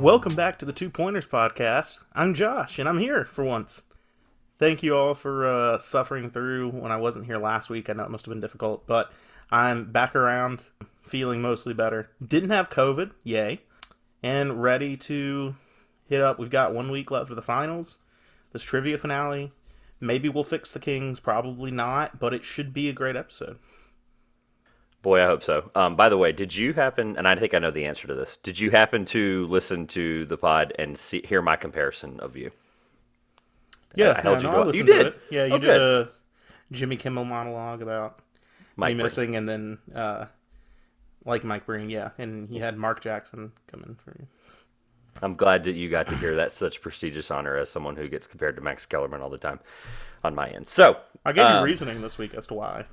Welcome back to the Two Pointers podcast. I'm Josh, and I'm here for once. Thank you all for suffering through when I wasn't here last week. I know it must have been difficult, but I'm back around, feeling mostly better. Didn't have COVID, yay, and ready to hit up. We've got 1 week left of the finals, this trivia finale. Maybe we'll fix the Kings, probably not, but it should be a great episode. Boy, I hope so. By the way, did you happen, and I think I know the answer to this, did you happen to listen to the pod and hear my comparison of you? Yeah, I held you I to listened You to did? it. Yeah, you Oh, did good. a Jimmy Kimmel monologue about Mike me Breen. missing, and then like Mike Breen, yeah, and he had Mark Jackson come in for you. I'm glad that you got to hear that such prestigious honor as someone who gets compared to Max Kellerman all the time on my end. So, I gave you reasoning this week as to why.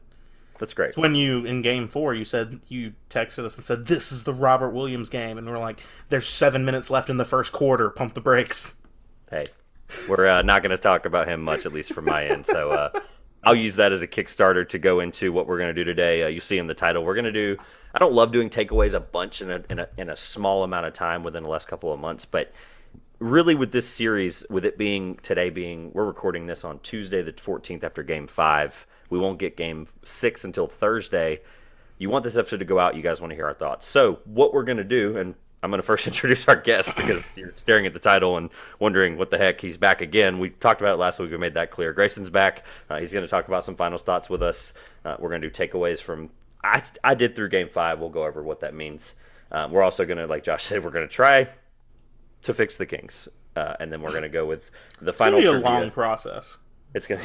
that's great. It's when you, in Game 4, you texted us and said, this is the Robert Williams game, and we're like, there's 7 minutes left in the first quarter, pump the brakes. Hey, we're not going to talk about him much, at least from my end. So I'll use that as a Kickstarter to go into what we're going to do today. You see in the title, we're going to do. I don't love doing takeaways a bunch in a small amount of time within the last couple of months, but really with this series, with it being we're recording this on Tuesday the 14th after Game 5. We won't get Game 6 until Thursday. You want this episode to go out. You guys want to hear our thoughts. So what we're going to do, and I'm going to first introduce our guest because you're staring at the title and wondering what the heck, he's back again. We talked about it last week. We made that clear. Grayson's back. He's going to talk about some final thoughts with us. We're going to do takeaways from I did through Game 5. We'll go over what that means. We're also going to, like Josh said, we're going to try to fix the Kings. And then we're going to go with the final It's going trivia. to be a long process. It's going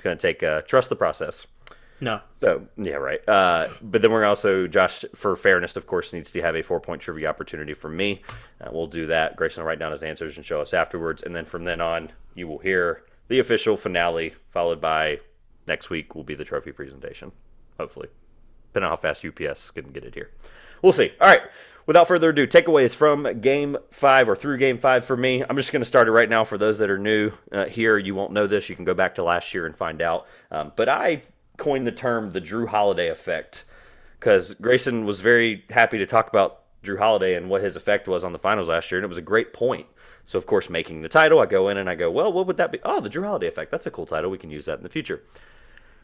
to take trust the process. No. So, yeah, right. But then we're also, Josh, for fairness, of course, needs to have a 4-point trivia opportunity from me. We'll do that. Grayson will write down his answers and show us afterwards. And then from then on, you will hear the official finale, followed by next week will be the trophy presentation, hopefully. Depending on how fast UPS can get it here. We'll see. All right. Without further ado, takeaways from Game 5 or through Game 5 for me. I'm just going to start it right now for those that are new here. You won't know this. You can go back to last year and find out. But I coined the term the Jrue Holiday Effect because Grayson was very happy to talk about Jrue Holiday and what his effect was on the finals last year, and it was a great point. So, of course, making the title, I go in and I go, well, what would that be? Oh, the Jrue Holiday Effect. That's a cool title. We can use that in the future.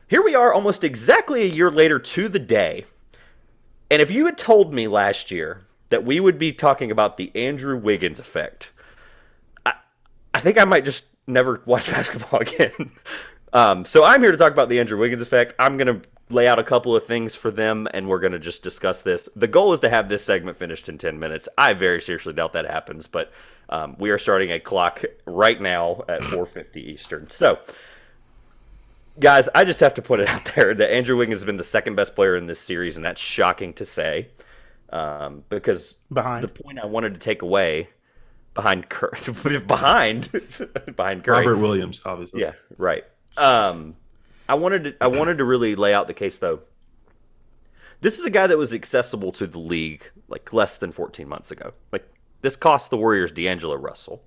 Here we are almost exactly a year later to the day. And if you had told me last year that we would be talking about the Andrew Wiggins effect, I think I might just never watch basketball again. So I'm here to talk about the Andrew Wiggins effect. I'm going to lay out a couple of things for them, and we're going to just discuss this. The goal is to have this segment finished in 10 minutes. I very seriously doubt that happens, but we are starting a clock right now at 4:50 Eastern. So, guys, I just have to put it out there that Andrew Wiggins has been the second best player in this series, and that's shocking to say. Because Behind. the point I wanted to take away behind Curry, behind Curry. Robert Williams, obviously. Yeah, right. I wanted to really lay out the case though. This is a guy that was accessible to the league like less than 14 months ago. Like this cost the Warriors D'Angelo Russell.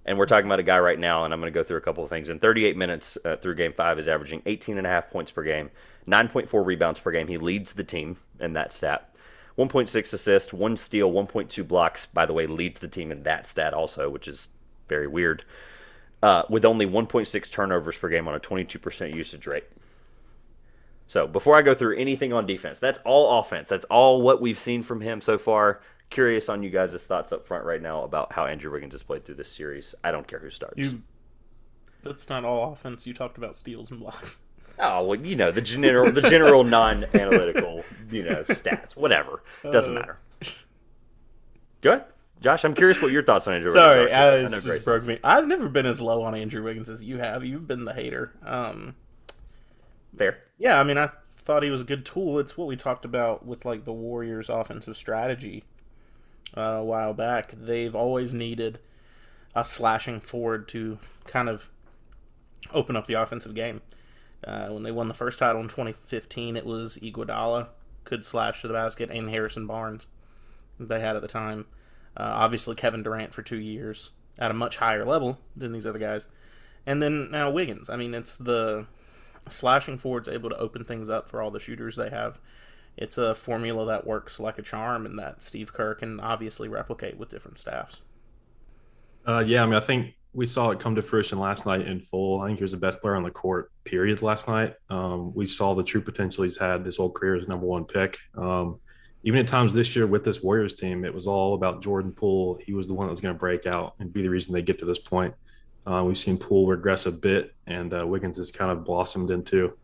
And we're talking about a guy right now, and I'm going to go through a couple of things. In 38 minutes through Game 5, is averaging 18.5 points per game, 9.4 rebounds per game. He leads the team in that stat. 1.6 assists, 1 steal, 1.2 blocks. By the way, leads the team in that stat also, which is very weird. With only 1.6 turnovers per game on a 22% usage rate. So before I go through anything on defense, that's all offense. That's all what we've seen from him so far. Curious on you guys' thoughts up front right now about how Andrew Wiggins has played through this series. I don't care who starts. That's not all offense. You talked about steals and blocks. Oh, well, the general non-analytical, stats. Whatever. Doesn't matter. Go ahead. Josh, I'm curious what your thoughts on Andrew Wiggins are. Sorry, this just broke me. I've never been as low on Andrew Wiggins as you have. You've been the hater. Fair. Yeah, I mean, I thought he was a good tool. It's what we talked about with like the Warriors' offensive strategy a while back. They've always needed a slashing forward to kind of open up the offensive game. When they won the first title in 2015, it was Iguodala could slash to the basket, and Harrison Barnes they had at the time. Obviously, Kevin Durant for 2 years at a much higher level than these other guys. And then now Wiggins. I mean, it's the slashing forward's able to open things up for all the shooters they have. it's a formula that works like a charm and that Steve Kerr can obviously replicate with different staffs. Yeah, I mean, I think we saw it come to fruition last night in full. I think he was the best player on the court, period, last night. We saw the true potential he's had his whole career as number one pick. Even at times this year with this Warriors team, it was all about Jordan Poole. He was the one that was going to break out and be the reason they get to this point. We've seen Poole regress a bit, and Wiggins has kind of blossomed into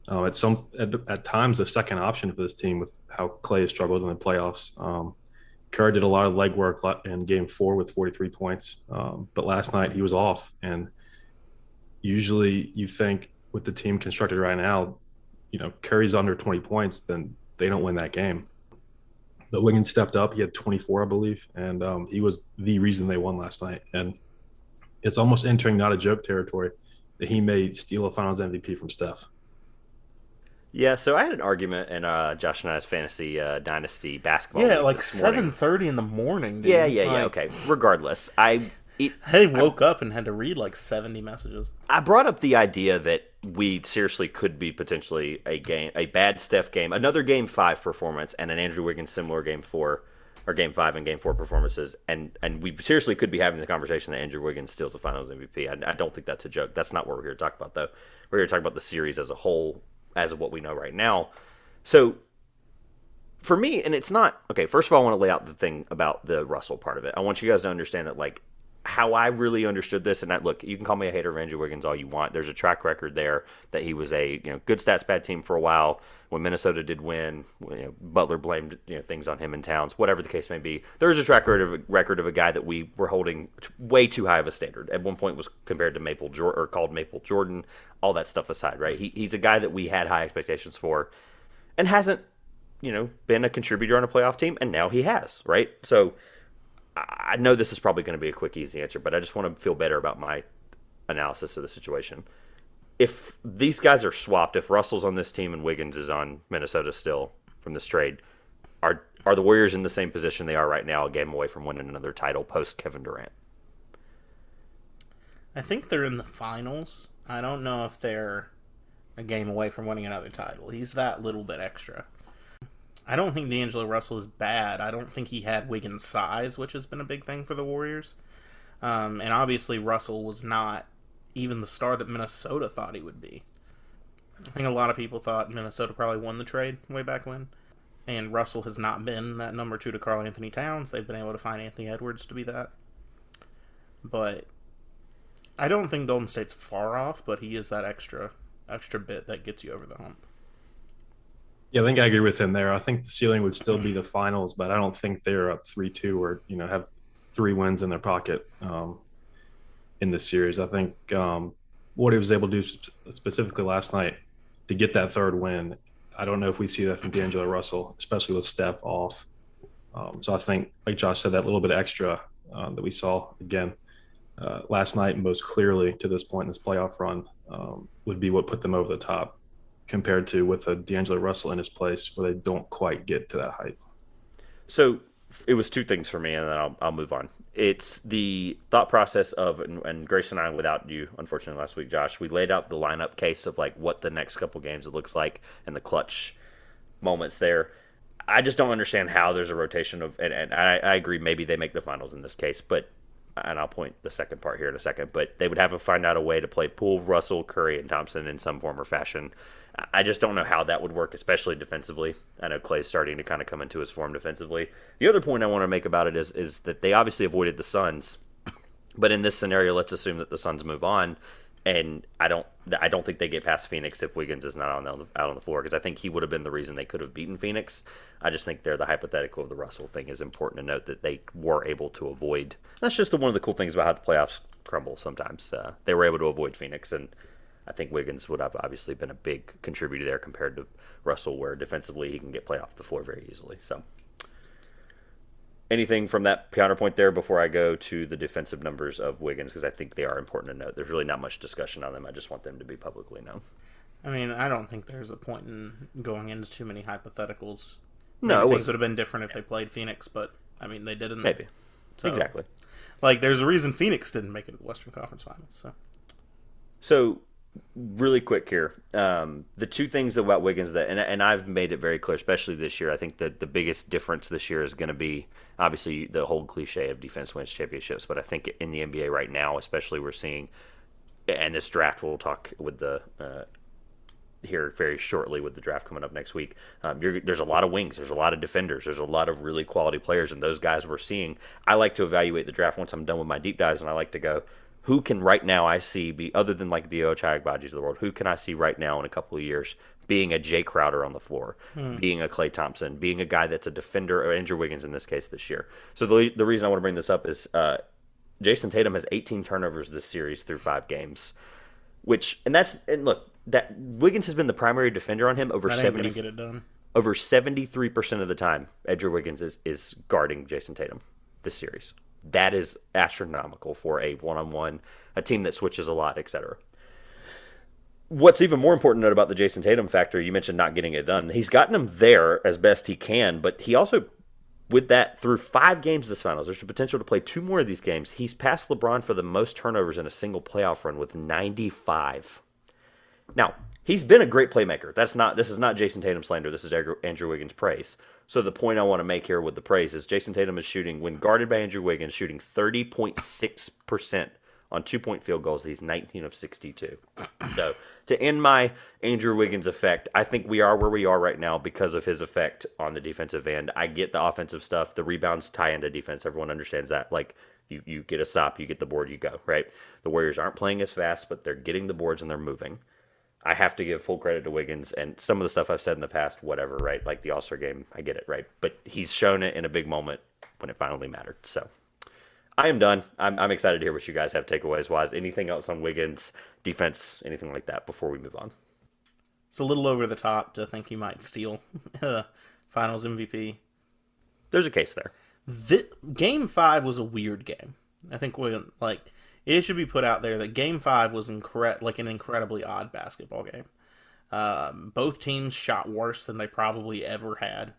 at times the second option for this team with how Clay has struggled in the playoffs. Kerr did a lot of legwork in Game 4 with 43 points, but last night he was off. And usually, you think with the team constructed right now, Curry's under 20 points, then they don't win that game. But Wiggins stepped up. He had 24, I believe, and he was the reason they won last night. And it's almost entering not a joke territory that he may steal a Finals MVP from Steph. Yeah, so I had an argument in Josh and I's fantasy dynasty basketball. Yeah, like 7:30 in the morning. Dude. Yeah. Okay. Regardless, I woke up and had to read like 70 messages. I brought up the idea that we seriously could be potentially a bad Steph game, another Game 5 performance, and an Andrew Wiggins similar Game 4 or Game 5 and Game 4 performances, and we seriously could be having the conversation that Andrew Wiggins steals the Finals MVP. I don't think that's a joke. That's not what we're here to talk about, though. We're here to talk about the series as a whole, as of what we know right now. So, for me, and it's not... Okay, first of all, I want to lay out the thing about the Russell part of it. I want you guys to understand that, like, how I really understood this, and look, you can call me a hater of Andrew Wiggins all you want. There's a track record there that he was a good stats, bad team for a while. When Minnesota did win, Butler blamed things on him and Towns, whatever the case may be. There's a track record of a guy that we were holding way too high of a standard. At one point was compared to called Maple Jordan. All that stuff aside, right? He's a guy that we had high expectations for, and hasn't been a contributor on a playoff team, and now he has, right? So I know this is probably going to be a quick, easy answer, but I just want to feel better about my analysis of the situation. If these guys are swapped, if Russell's on this team and Wiggins is on Minnesota still from this trade, are the Warriors in the same position they are right now, a game away from winning another title post Kevin Durant? I think they're in the finals. I don't know if they're a game away from winning another title. He's that little bit extra. I don't think D'Angelo Russell is bad. I don't think he had Wiggins' size, which has been a big thing for the Warriors. And obviously Russell was not even the star that Minnesota thought he would be. I think a lot of people thought Minnesota probably won the trade way back when. And Russell has not been that number 2 to Karl Anthony Towns. They've been able to find Anthony Edwards to be that. But I don't think Golden State's far off, but he is that extra bit that gets you over the hump. Yeah, I think I agree with him there. I think the ceiling would still be the finals, but I don't think they're up 3-2 or have 3 wins in their pocket in this series. I think what he was able to do specifically last night to get that third win, I don't know if we see that from D'Angelo Russell, especially with Steph off. So I think, like Josh said, that little bit extra that we saw again last night, most clearly to this point in this playoff run, would be what put them over the top, compared to with a D'Angelo Russell in his place where they don't quite get to that height. So it was 2 things for me, and then I'll move on. It's the thought process of, and Grayson and I, without you, unfortunately, last week, Josh, we laid out the lineup case of like what the next couple games it looks like and the clutch moments there. I just don't understand how there's a rotation of, and I agree, maybe they make the finals in this case, but, and I'll point the second part here in a second, but they would have to find out a way to play Poole, Russell, Curry, and Thompson in some form or fashion. I just don't know how that would work, especially defensively. I know Clay's starting to kind of come into his form defensively. The other point I want to make about it is that they obviously avoided the Suns, but in this scenario, let's assume that the Suns move on, and I don't think they get past Phoenix if Wiggins is not out on the floor, because I think he would have been the reason they could have beaten Phoenix. I just think the hypothetical of the Russell thing is important to note that they were able to avoid. That's just one of the cool things about how the playoffs crumble sometimes. They were able to avoid Phoenix, and I think Wiggins would have obviously been a big contributor there compared to Russell, where defensively he can get play off the floor very easily. So, anything from that counterpoint there before I go to the defensive numbers of Wiggins, because I think they are important to note. There's really not much discussion on them. I just want them to be publicly known. I mean, I don't think there's a point in going into too many hypotheticals. No, things would have been different if they played Phoenix, but I mean, they didn't. Maybe. So, exactly. Like, there's a reason Phoenix didn't make it to the Western Conference Finals. So Really quick here. The two things about Wiggins that, and I've made it very clear, especially this year, I think that the biggest difference this year is going to be obviously the whole cliche of defense wins championships. But I think in the NBA right now, especially, we're seeing, and this draft we'll talk with the here very shortly with the draft coming up next week. There's a lot of wings, there's a lot of defenders, there's a lot of really quality players, and those guys we're seeing. I like to evaluate the draft once I'm done with my deep dives, and I like to go, who can right now I see be other than like the Ochai Agbadis of the world, who can I see right now in a couple of years being a Jay Crowder on the floor, being a Klay Thompson, being a guy that's a defender, or Andrew Wiggins in this case this year. So the reason I want to bring this up is Jason Tatum has 18 turnovers this series through 5 games, and look, that Wiggins has been the primary defender on him over That ain't 70 gonna get it done. over 73% of the time. Andrew Wiggins is guarding Jason Tatum this series. That is astronomical for a one-on-one, a team that switches a lot, etc. What's even more important to note about the Jason Tatum factor, you mentioned not getting it done. He's gotten him there as best he can, but he also, with that, through 5 games this finals, there's the potential to play 2 more of these games. He's passed LeBron for the most turnovers in a single playoff run with 95. Now, he's been a great playmaker. This is not Jason Tatum slander. This is Andrew Wiggins praise. So the point I want to make here with the praise is Jason Tatum is shooting, when guarded by Andrew Wiggins, shooting 30.6% on 2-point field goals. He's 19 of 62. So to end my Andrew Wiggins effect, I think we are where we are right now because of his effect on the defensive end. I get the offensive stuff. The rebounds tie into defense. Everyone understands that. Like, you get a stop, you get the board, you go, right? The Warriors aren't playing as fast, but they're getting the boards and they're moving. I have to give full credit to Wiggins, and some of the stuff I've said in the past, whatever, right? Like the All-Star game, I get it, right? But he's shown it in a big moment when it finally mattered. So I am done. I'm excited to hear what you guys have takeaways-wise. Anything else on Wiggins, defense, anything like that before we move on? It's a little over the top to think he might steal Finals MVP. There's a case there. Game 5 was a weird game. I think it should be put out there that Game 5 was an incredibly odd basketball game. Both teams shot worse than they probably ever had.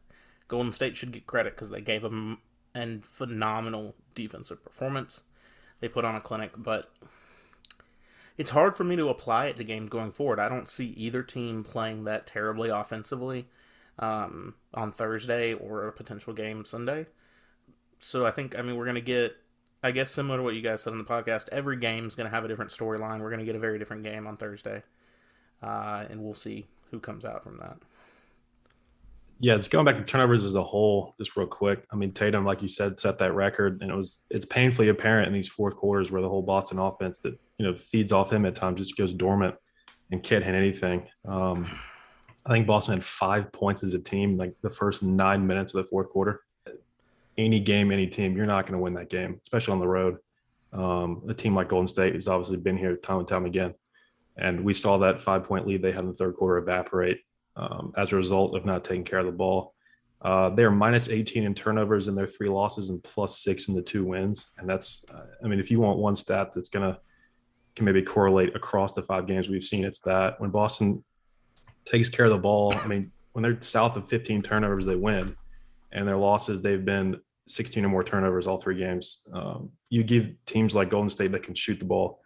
Golden State should get credit because they gave them a phenomenal defensive performance. They put on a clinic, but it's hard for me to apply it to games going forward. I don't see either team playing that terribly offensively on Thursday or a potential game Sunday. So we're going to get, I guess, similar to what you guys said on the podcast, every game's going to have a different storyline. We're going to get a very different game on Thursday, and we'll see who comes out from that. Yeah, it's going back to turnovers as a whole, just real quick. I mean, Tatum, like you said, set that record, and it's painfully apparent in these fourth quarters where the whole Boston offense that feeds off him at times just goes dormant and can't hit anything. I think Boston had 5 points as a team, like the first 9 minutes of the fourth quarter. Any game, any team, you're not going to win that game, especially on the road. A team like Golden State has obviously been here time and time again. And we saw that 5-point lead they had in the third quarter evaporate as a result of not taking care of the ball. They're minus 18 in turnovers in their 3 losses and plus 6 in the 2 wins. And that's, if you want one stat that's can maybe correlate across the 5 games we've seen, it's that. When Boston takes care of the ball, when they're south of 15 turnovers, they win. And their losses, they've been 16 or more turnovers all 3 games. You give teams like Golden State that can shoot the ball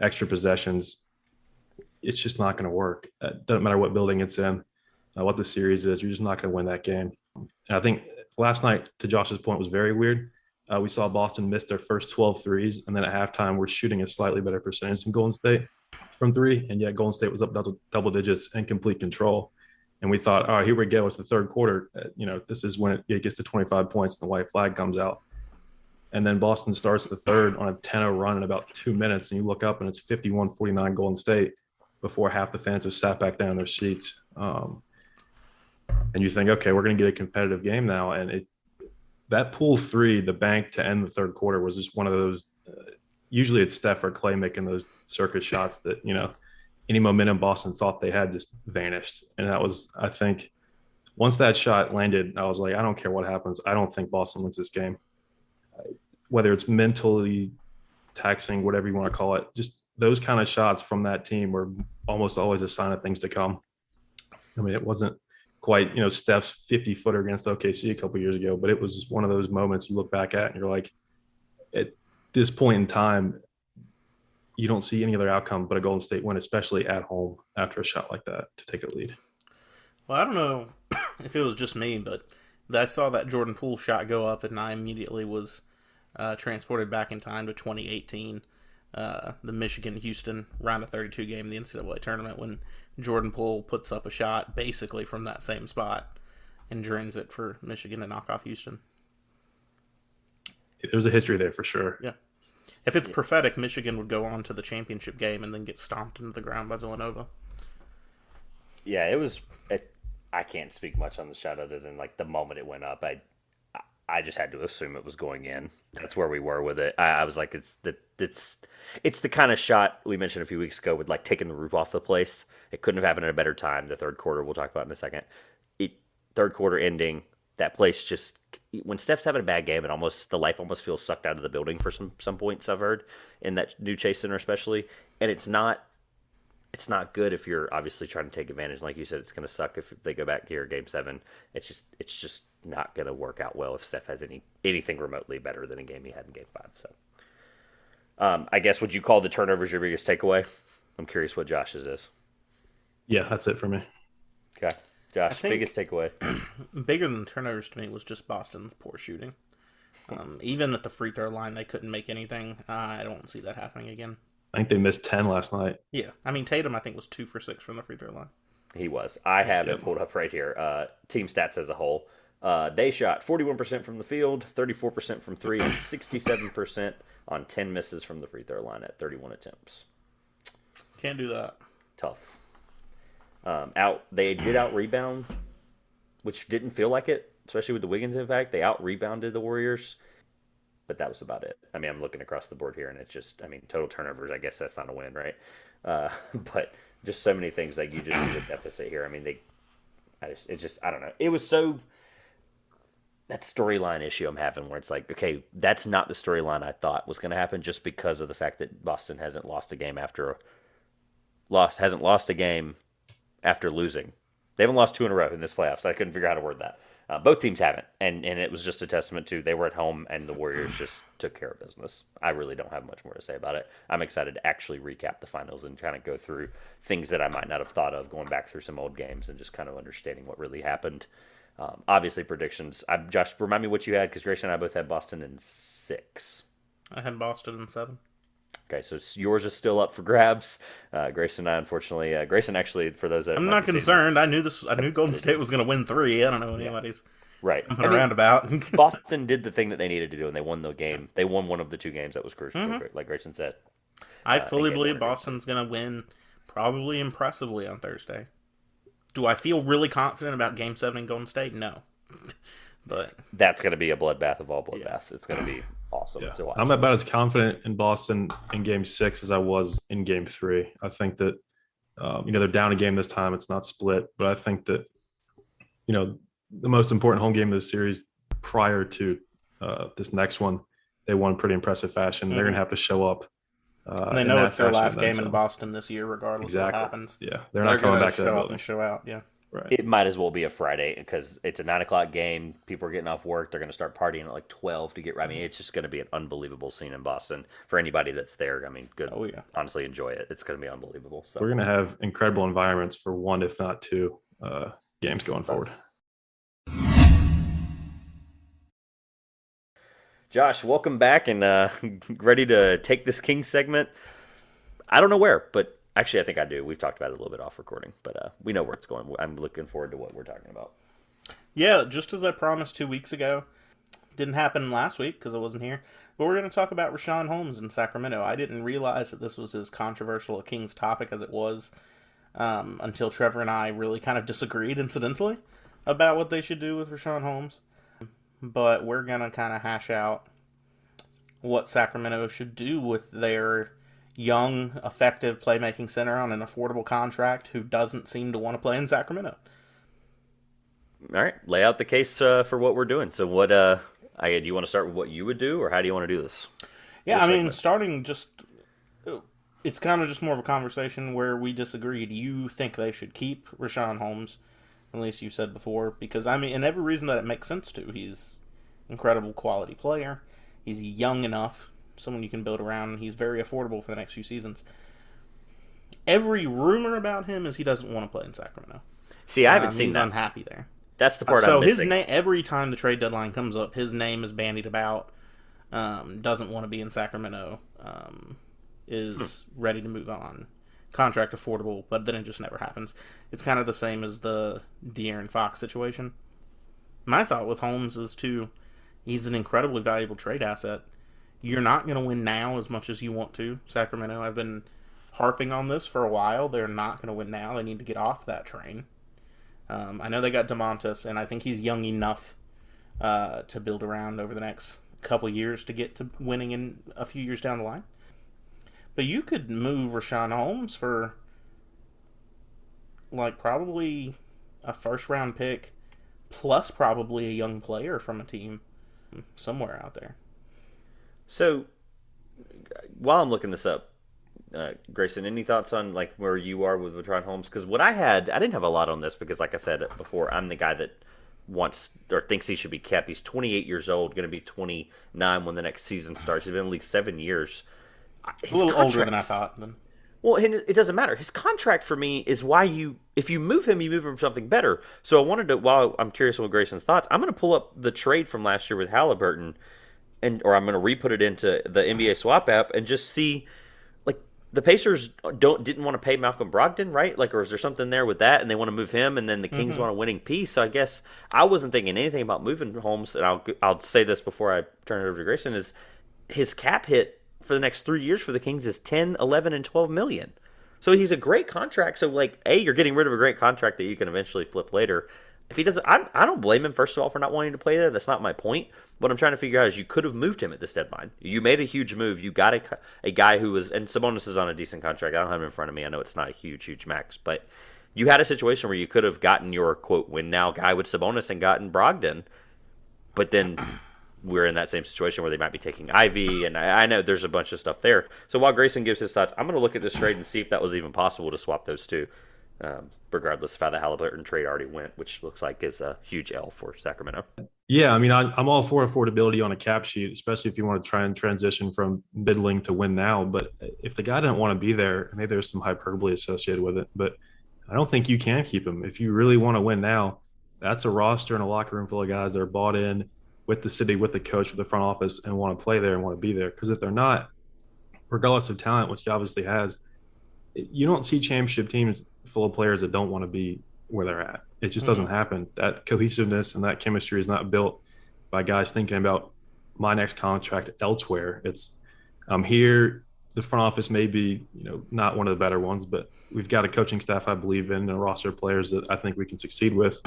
extra possessions, it's just not going to work. It doesn't matter what building it's in, what the series is, you're just not going to win that game. And I think last night, to Josh's point, was very weird. We saw Boston miss their first 12 threes, and then at halftime, we're shooting a slightly better percentage than Golden State from 3, and yet Golden State was up double digits and complete control. And we thought, all right, here we go. It's the third quarter. This is when it gets to 25 points and the white flag comes out. And then Boston starts the third on a 10-0 run in about 2 minutes. And you look up and it's 51-49 Golden State before half the fans have sat back down in their seats. And you think, okay, we're going to get a competitive game now. And that pull 3, the bank to end the third quarter, was just one of those. Usually it's Steph or Clay making those circus shots that, any momentum Boston thought they had just vanished. And that was, I think, once that shot landed, I was like, I don't care what happens. I don't think Boston wins this game. Whether it's mentally taxing, whatever you want to call it, just those kind of shots from that team were almost always a sign of things to come. It wasn't quite, Steph's 50-footer against OKC a couple years ago, but it was just one of those moments you look back at and you're like, at this point in time, you don't see any other outcome but a Golden State win, especially at home after a shot like that to take a lead. Well, I don't know if it was just me, but I saw that Jordan Poole shot go up, and I immediately was transported back in time to 2018, the Michigan-Houston round of 32 game, the NCAA tournament, when Jordan Poole puts up a shot basically from that same spot and drains it for Michigan to knock off Houston. There's a history there for sure. Yeah. If it's prophetic, Michigan would go on to the championship game and then get stomped into the ground by Villanova. Yeah, it was. I can't speak much on the shot other than like the moment it went up. I just had to assume it was going in. That's where we were with it. I was like, it's the kind of shot we mentioned a few weeks ago with like taking the roof off the place. It couldn't have happened at a better time. The third quarter, we'll talk about in a second. Third quarter ending, that place just, when Steph's having a bad game, the life almost feels sucked out of the building for some points I've heard in that new Chase Center especially. And it's not good if you're obviously trying to take advantage. Like you said, it's going to suck if they go back here Game 7. It's just not going to work out well if Steph has anything remotely better than a game he had in Game 5. So, I guess, would you call the turnovers your biggest takeaway? I'm curious what Josh's is. Yeah, that's it for me. Okay. Josh, biggest takeaway. Bigger than turnovers to me was just Boston's poor shooting. Even at the free throw line, they couldn't make anything. I don't see that happening again. I think they missed 10 last night. Yeah. I mean, Tatum, I think, was 2 for 6 from the free throw line. He was. I have it pulled up right here. Team stats as a whole. They shot 41% from the field, 34% from 3, and 67% on 10 misses from the free throw line at 31 attempts. Can't do that. Tough. They did out-rebound, which didn't feel like it, especially with the Wiggins impact. They out-rebounded the Warriors, but that was about it. I mean, I'm looking across the board here, and it's just, I mean, total turnovers, I guess that's not a win, right? But just so many things, like you just see the deficit here. I mean, I don't know. It was so, that storyline issue I'm having where it's like, okay, that's not the storyline I thought was going to happen just because of the fact that Boston hasn't lost a game after losing. They haven't lost 2 in a row in this playoffs. So I couldn't figure out how to word that. Both teams haven't, and it was just a testament to they were at home and the Warriors just took care of business. I really don't have much more to say about it. I'm excited to actually recap the finals and kind of go through things that I might not have thought of, going back through some old games and just kind of understanding what really happened. Obviously, predictions. Josh, remind me what you had, because Grayson and I both had Boston in 6. I had Boston in 7. Okay, so yours is still up for grabs. Grayson and I, unfortunately, Grayson actually, for those that I'm not concerned. I knew Golden State was going to win 3. I don't know what anybody's around about. Boston did the thing that they needed to do, and they won the game. They won one of the 2 games that was crucial, like Grayson said. I fully believe Boston's going to win, probably impressively on Thursday. Do I feel really confident about Game 7 in Golden State? No. But that's going to be a bloodbath of all bloodbaths. It's going to be awesome to watch. I'm about as confident in Boston in Game 6 as I was in Game 3. I think that, they're down a game this time. It's not split. But I think that, the most important home game of the series prior to this next one, they won in pretty impressive fashion. They're going to have to show up. They know it's their last game in Boston this year, regardless of what happens. Yeah, they're not coming back to that building. And show out, yeah. Right. It might as well be a Friday because it's a 9:00 game. People are getting off work. They're going to start partying at like 12 to get. I mean, it's just going to be an unbelievable scene in Boston for anybody that's there. I mean, good. Oh yeah. Honestly, enjoy it. It's going to be unbelievable. So we're going to have incredible environments for 1, if not 2, games going forward. Josh, welcome back and ready to take this King segment. I don't know where, but. Actually, I think I do. We've talked about it a little bit off recording, but we know where it's going. I'm looking forward to what we're talking about. Yeah, just as I promised 2 weeks ago. Didn't happen last week because I wasn't here. But we're going to talk about Richaun Holmes in Sacramento. I didn't realize that this was as controversial a Kings topic as it was until Trevor and I really kind of disagreed, incidentally, about what they should do with Richaun Holmes. But we're going to kind of hash out what Sacramento should do with their young, effective playmaking center on an affordable contract who doesn't seem to want to play in Sacramento. All right, lay out the case for what we're doing. So what, do you want to start with what you would do, or how do you want to do this? Yeah, I mean, starting just, it's kind of just more of a conversation where we disagree. Do you think they should keep Richaun Holmes, at least you said before? Because, I mean, and every reason that it makes sense to. He's an incredible quality player. He's young enough someone you can build around, and he's very affordable for the next few seasons. Every rumor about him is he doesn't want to play in Sacramento. See, I haven't seen He's that. unhappy there. That's the part So I'm his missing. name, every time the trade deadline comes up, his name is bandied about. Doesn't want to be in Sacramento. Is ready to move on. Contract affordable, but then it just never happens. It's kind of the same as the De'Aaron Fox situation. My thought with Holmes is he's an incredibly valuable trade asset. You're not going to win now as much as you want to, Sacramento. I've been harping on this for a while. They're not going to win now. They need to get off that train. I know they got DeMontis, and I think he's young enough to build around over the next couple years to get to winning in a few years down the line. But you could move Richaun Holmes for probably a first-round pick plus probably a young player from a team somewhere out there. So, while I'm looking this up, Grayson, any thoughts on where you are with Richaun Holmes? Because I didn't have a lot on this because, like I said before, I'm the guy that wants or thinks he should be kept. He's 28 years old, going to be 29 when the next season starts. He's been in the league 7 years. A little older than I thought. Then. Well, it doesn't matter. His contract for me is if you move him for something better. So I wanted to, while I'm curious on Grayson's thoughts, I'm going to pull up the trade from last year with Halliburton, or I'm going to re-put it into the NBA Swap app and just see, the Pacers didn't want to pay Malcolm Brogdon, right? Or is there something there with that, and they want to move him, and then the Kings want a winning piece? So I guess I wasn't thinking anything about moving Holmes, and I'll say this before I turn it over to Grayson, is his cap hit for the next 3 years for the Kings is 10, 11, and 12 million. So he's a great contract. So you're getting rid of a great contract that you can eventually flip later. If he doesn't, I don't blame him, first of all, for not wanting to play there. That's not my point. What I'm trying to figure out is you could have moved him at this deadline. You made a huge move. You got a guy who was, and Sabonis is on a decent contract. I don't have him in front of me. I know it's not a huge max, but you had a situation where you could have gotten your, quote, win now guy with Sabonis and gotten Brogdon, but then we're in that same situation where they might be taking Ivy, and I know there's a bunch of stuff there. So while Grayson gives his thoughts, I'm going to look at this trade and see if that was even possible to swap those two, regardless of how the Halliburton trade already went, which looks like is a huge L for Sacramento. Yeah, I mean, I'm all for affordability on a cap sheet, especially if you want to try and transition from middling to win now. But if the guy didn't want to be there, maybe there's some hyperbole associated with it, but I don't think you can keep him. If you really want to win now, that's a roster and a locker room full of guys that are bought in with the city, with the coach, with the front office, and want to play there and want to be there. Because if they're not, regardless of talent, which he obviously has, you don't see championship teams full of players that don't want to be where they're at. It just doesn't happen. That cohesiveness and that chemistry is not built by guys thinking about my next contract elsewhere. It's I'm here. The front office may be, not one of the better ones, but we've got a coaching staff I believe in and a roster of players that I think we can succeed with.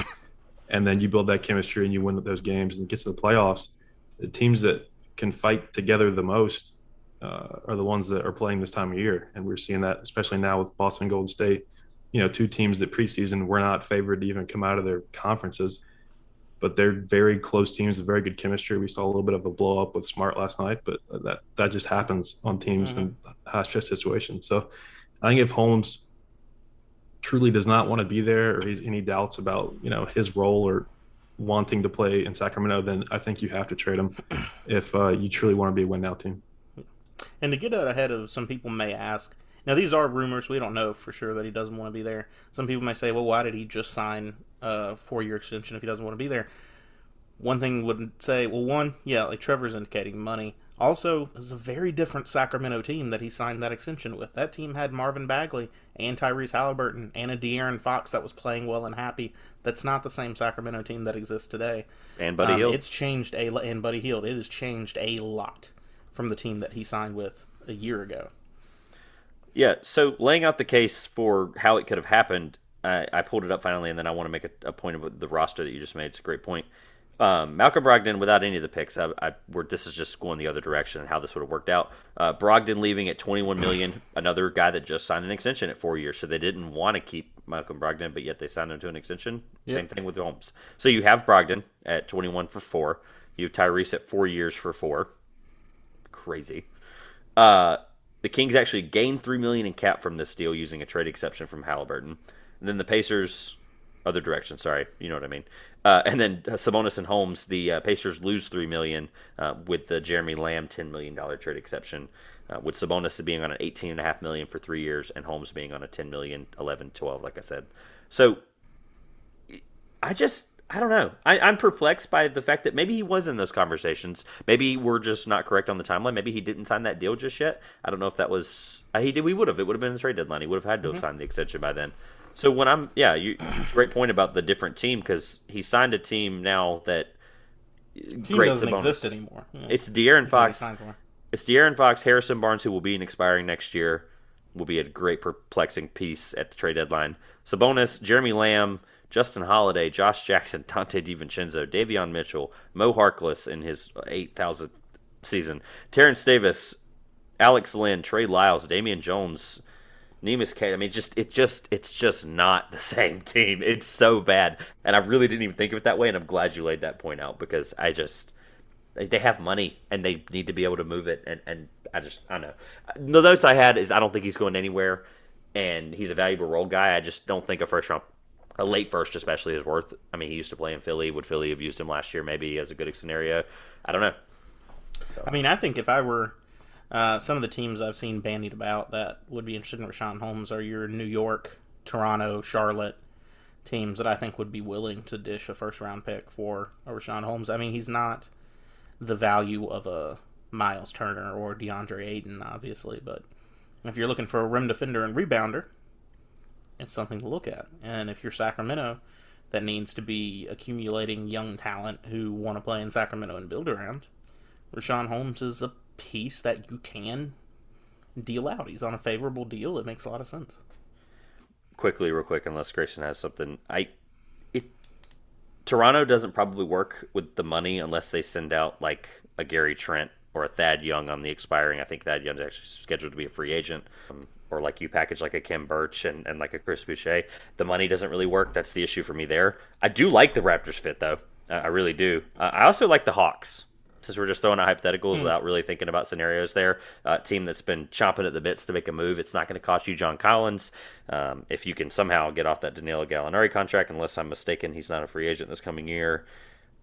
And then you build that chemistry and you win those games and get to the playoffs. The teams that can fight together the most are the ones that are playing this time of year. And we're seeing that, especially now with Boston and Golden State, two teams that preseason were not favored to even come out of their conferences, but they're very close teams with very good chemistry. We saw a little bit of a blow up with Smart last night, but that just happens on teams in high stress situations. So I think if Holmes truly does not want to be there or he's any doubts about, his role or wanting to play in Sacramento, then I think you have to trade him if you truly want to be a win now team. And to get out ahead of some people may ask, now these are rumors, we don't know for sure that he doesn't want to be there. Some people may say, well, why did he just sign a 4-year extension if he doesn't want to be there? One thing would say, well, one, yeah, like Trevor's indicating, money. Also, it's a very different Sacramento team that he signed that extension with. That team had Marvin Bagley and Tyrese Halliburton and a De'Aaron Fox that was playing well and happy. That's not the same Sacramento team that exists today. And Buddy Hield. It's changed and Buddy Hield. It has changed a lot from the team that he signed with a year ago. Yeah, so laying out the case for how it could have happened, I pulled it up finally, and then I want to make a point of the roster that you just made. It's a great point. Malcolm Brogdon, without any of the picks, this is just going the other direction and how this would have worked out. Brogdon leaving at $21 million, another guy that just signed an extension at 4 years, so they didn't want to keep Malcolm Brogdon, but yet they signed him to an extension. Yep. Same thing with Holmes. So you have Brogdon at 21 for 4. You have Tyrese at 4 years for 4. Crazy. The Kings actually gained $3 million in cap from this deal using a trade exception from Halliburton. And then the Pacers Other direction, sorry. You know what I mean. And then Sabonis and Holmes, the Pacers lose $3 million with the Jeremy Lamb $10 million trade exception, with Sabonis being on an $18.5 million for 3 years and Holmes being on a $10 million, 11, 12, like I said. So I don't know. I'm perplexed by the fact that maybe he was in those conversations. Maybe we're just not correct on the timeline. Maybe he didn't sign that deal just yet. I don't know if that was he did. We would have. It would have been the trade deadline. He would have had to have signed the extension by then. So when great point about the different team, because he signed a team now that team doesn't exist anymore. Yeah. It's De'Aaron Fox. It's De'Aaron Fox, Harrison Barnes, who will be expiring next year, will be a great perplexing piece at the trade deadline. Sabonis, Jeremy Lamb, Justin Holiday, Josh Jackson, Dante DiVincenzo, Davion Mitchell, Mo Harkless in his 8,000th season, Terrence Davis, Alex Lynn, Trey Lyles, Damian Jones, Neemias K. I mean, it's just not the same team. It's so bad, and I really didn't even think of it that way. And I'm glad you laid that point out, because they have money and they need to be able to move it. And I don't know. The notes I had is I don't think he's going anywhere, and he's a valuable role guy. I just don't think a late first especially is worth. I mean, he used to play in Philly. Would Philly have used him last year? Maybe as a good scenario. I don't know. So. I mean, I think if I were some of the teams I've seen bandied about that would be interested in Richaun Holmes are your New York, Toronto, Charlotte teams that I think would be willing to dish a first-round pick for a Richaun Holmes. I mean, he's not the value of a Miles Turner or DeAndre Ayton, obviously, but if you're looking for a rim defender and rebounder, it's something to look at. And if you're Sacramento, that needs to be accumulating young talent who want to play in Sacramento and build around, Richaun Holmes is a piece that you can deal out. He's on a favorable deal. It makes a lot of sense. Real quick, unless Grayson has something. Toronto doesn't probably work with the money unless they send out like a Gary Trent or a Thad Young on the expiring. I think Thad Young's actually scheduled to be a free agent. Or like you package like a Kim Birch and like a Chris Boucher. The money doesn't really work. That's the issue for me there. I do like the Raptors fit, though. I really do. I also like the Hawks. Since we're just throwing out hypotheticals without really thinking about scenarios there. Team that's been chomping at the bits to make a move. It's not going to cost you John Collins. If you can somehow get off that Danilo Gallinari contract, unless I'm mistaken, he's not a free agent this coming year.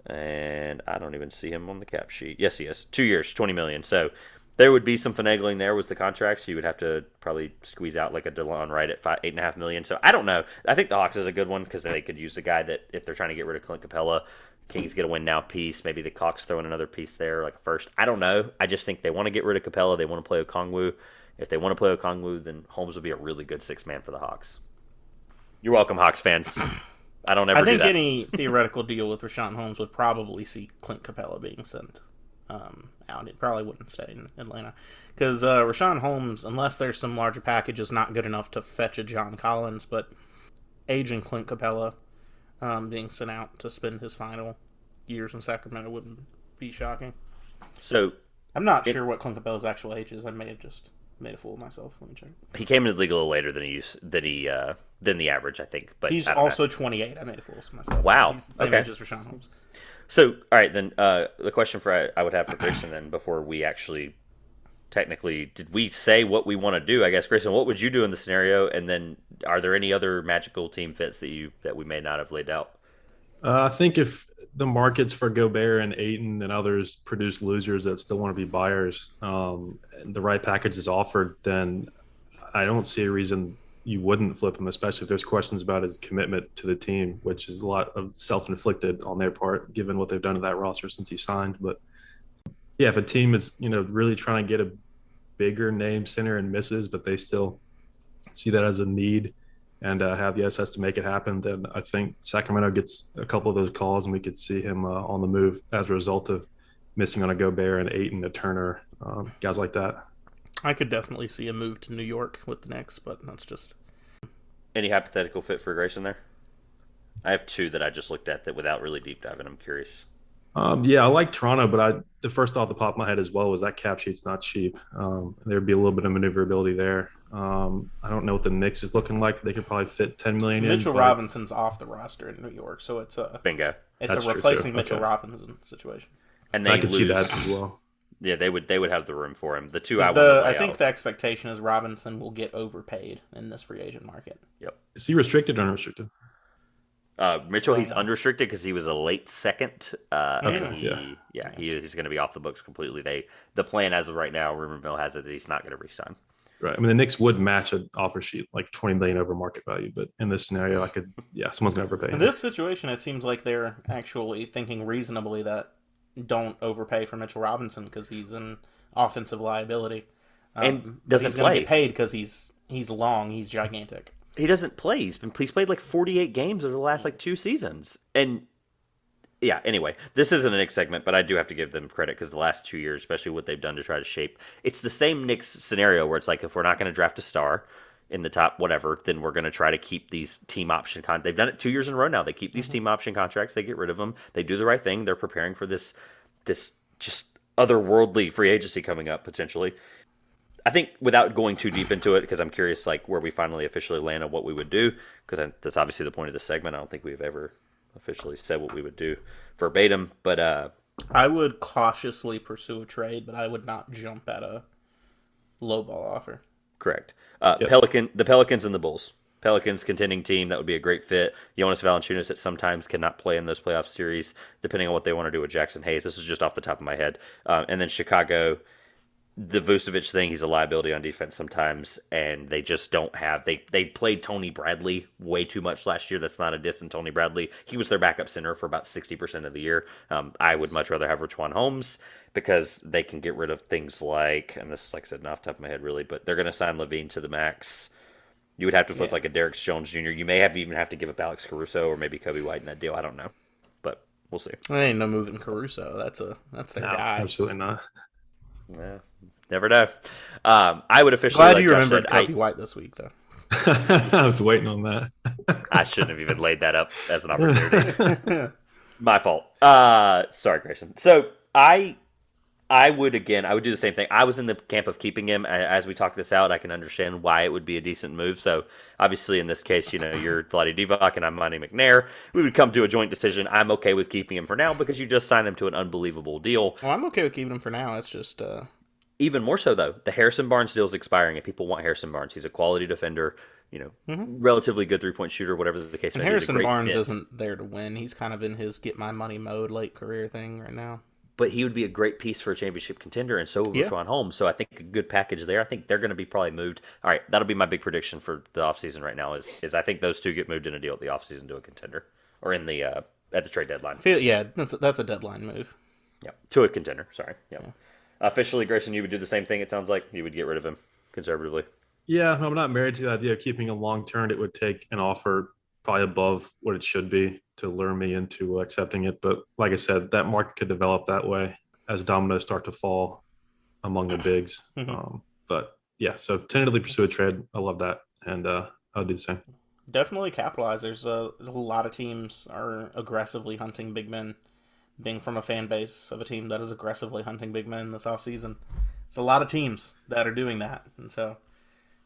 And I don't even see him on the cap sheet. Yes, he is. 2 years, $20 million. So there would be some finagling there with the contracts. You would have to probably squeeze out like a DeLon Wright at $8.5 million. So I don't know. I think the Hawks is a good one because they could use the guy that if they're trying to get rid of Clint Capella, Kings get a win now piece. Maybe the Hawks throw in another piece there, like a first. I don't know. I just think they want to get rid of Capella. They want to play Okongwu. If they want to play Okongwu, then Holmes would be a really good sixth man for the Hawks. You're welcome, Hawks fans. I think any theoretical deal with Richaun Holmes would probably see Clint Capella being sent out. It probably wouldn't stay in Atlanta because Richaun Holmes, unless there's some larger package, is not good enough to fetch a John Collins. But aging Clint Capella being sent out to spend his final years in Sacramento wouldn't be shocking. So I'm not sure what Clint Capella's actual age is. I may have just made a fool of myself. Let me check. He came into the league a little later than the average, I think. But he's also 28. I made a fool of myself. Wow. He's the same age as Richaun Holmes. So, all right, then the question I would have for Grayson then before we actually technically, did we say what we want to do? I guess, Grayson, what would you do in the scenario? And then are there any other magical team fits that we may not have laid out? I think if the markets for Gobert and Ayton and others produce losers that still want to be buyers, and the right package is offered, then I don't see a reason you wouldn't flip him, especially if there's questions about his commitment to the team, which is a lot of self-inflicted on their part, given what they've done to that roster since he signed. But yeah, if a team is, really trying to get a bigger name center and misses, but they still see that as a need and have the assets to make it happen, then I think Sacramento gets a couple of those calls and we could see him on the move as a result of missing on a Gobert and Ayton, a Turner, guys like that. I could definitely see a move to New York with the Knicks, but that's just... Any hypothetical fit for Grayson there? I have two that I just looked at that without really deep diving. I'm curious. Yeah, I like Toronto, but the first thought that popped in my head as well was that cap sheet's not cheap. There'd be a little bit of maneuverability there. I don't know what the Knicks is looking like. They could probably fit $10 million in. Mitchell Robinson's off the roster in New York, so it's a bingo. It's a replacing Mitchell Robinson situation. And I could see that as well. Yeah, they would have the room for him. The two I think the expectation is Robinson will get overpaid in this free agent market. Yep. Is he restricted or unrestricted? Mitchell, he's unrestricted because he was a late second. Okay, He's going to be off the books completely. The plan as of right now, rumor mill has it that he's not going to re-sign. Right. I mean, the Knicks would match an offer sheet like 20 million over market value, but in this scenario, someone's going to overpay. In this situation, it seems like they're actually thinking reasonably that don't overpay for Mitchell Robinson because he's an offensive liability. And doesn't he's going to play. get paid because he's long, he's gigantic. He doesn't play. He's played like 48 games over the last like 2 seasons. And yeah, anyway, this isn't a Knicks segment, but I do have to give them credit because the last 2 years, especially what they've done to try to shape, it's the same Knicks scenario where it's like if we're not going to draft a star in the top whatever, then we're going to try to keep these team option They've done it 2 years in a row now. They keep these team option contracts. They get rid of them. They do the right thing. They're preparing for this just otherworldly free agency coming up potentially. I think without going too deep into it, because I'm curious like where we finally officially land on what we would do, because that's obviously the point of this segment. I don't think we've ever officially said what we would do verbatim, but I would cautiously pursue a trade, but I would not jump at a lowball offer. Correct. The Pelicans and the Bulls. Pelicans contending team, that would be a great fit. Jonas Valanciunas at sometimes cannot play in those playoff series, depending on what they want to do with Jackson Hayes. This is just off the top of my head. And then Chicago, the Vucevic thing, he's a liability on defense sometimes, and they just don't have. They played Tony Bradley way too much last year. That's not a diss on Tony Bradley. He was their backup center for about 60% of the year. I would much rather have Richaun Holmes because they can get rid of things like, and this is like I said, not off the top of my head really, but they're going to sign Levine to the max. You would have to flip like a Derek Jones Jr. You may even have to give up Alex Caruso or maybe Kobe White in that deal. I don't know, but we'll see. I ain't no moving Caruso. That's their guy. Absolutely not. Yeah, never know. I would officially. Glad you remembered Kobe White this week, though. I was waiting on that. I shouldn't have even laid that up as an opportunity. My fault. Sorry, Grayson. So I would do the same thing. I was in the camp of keeping him. As we talk this out, I can understand why it would be a decent move. So obviously in this case, you're Vlade Divac and I'm Monty McNair. We would come to a joint decision. I'm okay with keeping him for now because you just signed him to an unbelievable deal. Well, I'm okay with keeping him for now. It's just... Even more so, though, the Harrison Barnes deal is expiring and people want Harrison Barnes. He's a quality defender, relatively good three-point shooter, whatever the case may be. Harrison Barnes isn't there to win. He's kind of in his get my money mode late career thing right now. But he would be a great piece for a championship contender, and so would Richaun Holmes. So I think a good package there. I think they're going to be probably moved. All right, that'll be my big prediction for the offseason right now is I think those two get moved in a deal at the offseason to a contender or in the at the trade deadline. That's a deadline move. Yeah, to a contender. Sorry. Yeah. Officially, Grayson, you would do the same thing. It sounds like you would get rid of him conservatively. Yeah, I'm not married to the idea of keeping him long term. It would take an offer probably above what it should be to lure me into accepting it. But like I said, that market could develop that way as dominoes start to fall among the bigs. But yeah, so tentatively pursue a trade. I love that. And I'll do the same. Definitely capitalize. There's a lot of teams are aggressively hunting big men. Being from a fan base of a team that is aggressively hunting big men this offseason. There's a lot of teams that are doing that. And so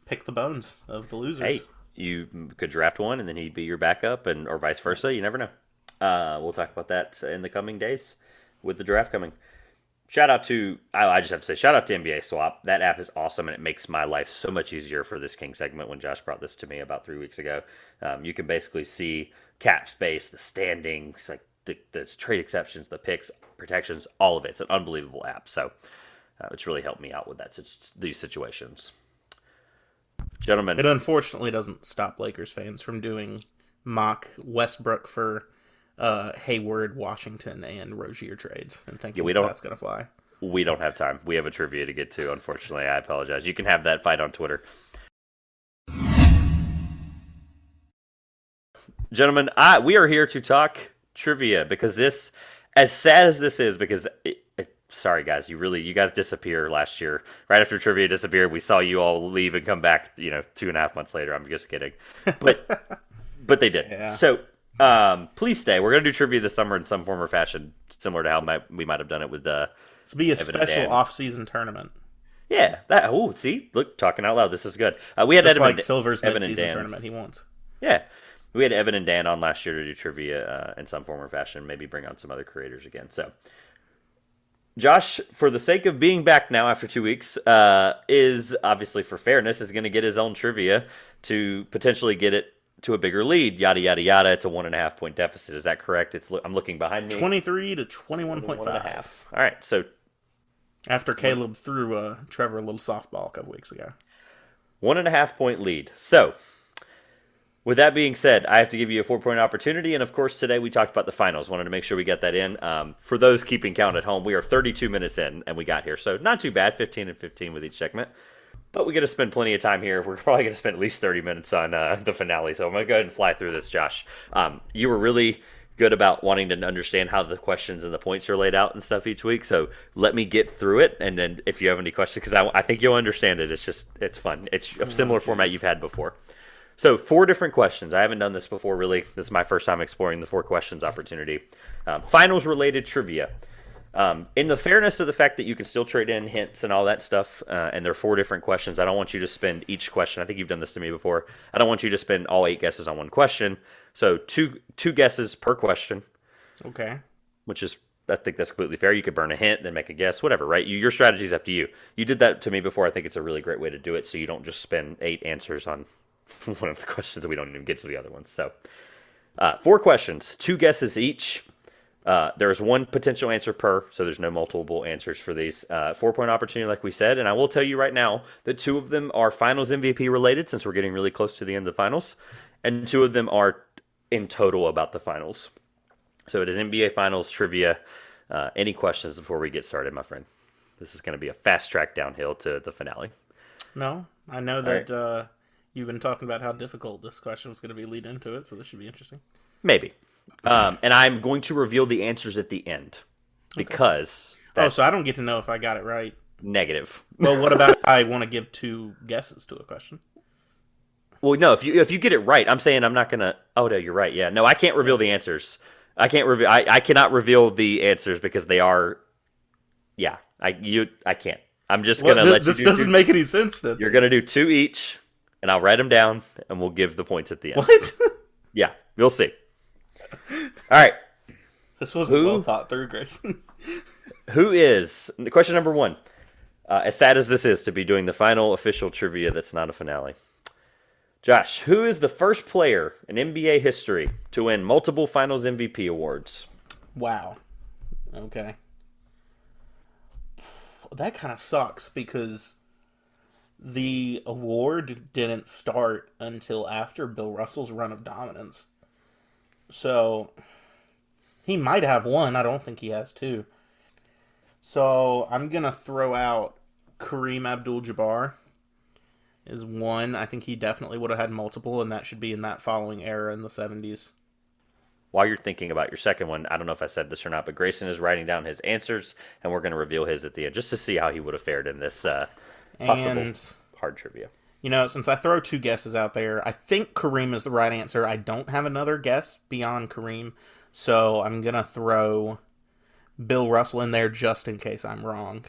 pick the bones of the losers. Hey, you could draft one and then he'd be your backup or vice versa. You never know. We'll talk about that in the coming days with the draft coming. I just have to say, shout out to NBA Swap. That app is awesome and it makes my life so much easier for this King segment when Josh brought this to me about 3 weeks ago. You can basically see cap space, the standings, like the trade exceptions, the picks, protections, all of it. It's an unbelievable app. So it's really helped me out with these situations. Gentlemen. It unfortunately doesn't stop Lakers fans from doing mock Westbrook for Hayward, Washington, and Rozier trades and thinking that's going to fly. We don't have time. We have a trivia to get to, unfortunately. I apologize. You can have that fight on Twitter. Gentlemen, we are here to talk trivia because this, as sad as this is, because sorry guys, you guys disappear last year. Right after trivia disappeared, we saw you all leave and come back, 2.5 months later. I'm just kidding. But they did. Yeah. So please stay. We're going to do trivia this summer in some form or fashion, similar to how we might have done it with It's be a special off-season tournament. Yeah. See? Look, talking out loud. This is good. We had just like Silver's Evan mid-season tournament he wants. Yeah. We had Evan and Dan on last year to do trivia in some form or fashion, maybe bring on some other creators again. So, Josh, for the sake of being back now after 2 weeks, is obviously for fairness, is going to get his own trivia to potentially get it to a bigger lead, yada, yada, yada. It's a 1.5 point deficit. Is that correct? I'm looking behind me. 23 to 21.5. 1.5. All right, so after Caleb threw Trevor a little softball a couple weeks ago. 1.5 point lead. So, with that being said, I have to give you a 4-point opportunity. And of course, today we talked about the finals. Wanted to make sure we get that in. For those keeping count at home, we are 32 minutes in and we got here. So, not too bad, 15 and 15 with each segment. But we got to spend plenty of time here. We're probably going to spend at least 30 minutes on the finale. So, I'm going to go ahead and fly through this, Josh. You were really good about wanting to understand how the questions and the points are laid out and stuff each week. So let me get through it, and then if you have any questions, because I think you'll understand it. It's fun. It's a similar format you've had before. So 4 different questions. I haven't done this before, really. This is my first time exploring the 4 questions opportunity. Finals-related trivia. In the fairness of the fact that you can still trade in hints and all that stuff, and there are 4 different questions, I don't want you to spend each question. I think you've done this to me before. I don't want you to spend all 8 guesses on one question. So two guesses per question. Okay. Which is, I think that's completely fair. You could burn a hint, then make a guess, whatever, right? Your strategy is up to you. You did that to me before. I think it's a really great way to do it, so you don't just spend 8 answers on one of the questions that we don't even get to the other ones. So 4 questions, 2 guesses each. There's 1 potential answer per, so there's no multiple answers for these. 4-point opportunity, like we said, and I will tell you right now that 2 of them are Finals MVP related, since we're getting really close to the end of the Finals, and 2 of them are in total about the Finals. So it is NBA Finals trivia. Any questions before we get started, my friend? This is going to be a fast track downhill to the finale. No, I know that you've been talking about how difficult this question was going to be lead into it, so this should be interesting. Maybe. And I'm going to reveal the answers at the end because... Okay. So I don't get to know if I got it right. Negative. Well, what about if I want to give 2 guesses to a question? Well, no, if you get it right, I'm saying I'm not going to... Oh, no, you're right. Yeah, no, I can't reveal the answers. I cannot reveal the answers because they are... Yeah, I can't. I'm just going to let you This doesn't make any sense then. You're going to do 2 each, and I'll write them down, and we'll give the points at the end. What? Yeah, we'll see. All right. This wasn't well thought through, Grayson. Who is... Question number 1. As sad as this is to be doing the final official trivia that's not a finale. Josh, who is the first player in NBA history to win multiple Finals MVP awards? Wow. Okay. That kind of sucks because the award didn't start until after Bill Russell's run of dominance. So, he might have 1. I don't think he has 2. So, I'm going to throw out Kareem Abdul-Jabbar is 1. I think he definitely would have had multiple, and that should be in that following era in the 70s. While you're thinking about your second one, I don't know if I said this or not, but Grayson is writing down his answers, and we're going to reveal his at the end, just to see how he would have fared in this possible hard trivia. You know, since I throw 2 guesses out there, I think Kareem is the right answer. I don't have another guess beyond Kareem, so I'm going to throw Bill Russell in there just in case I'm wrong.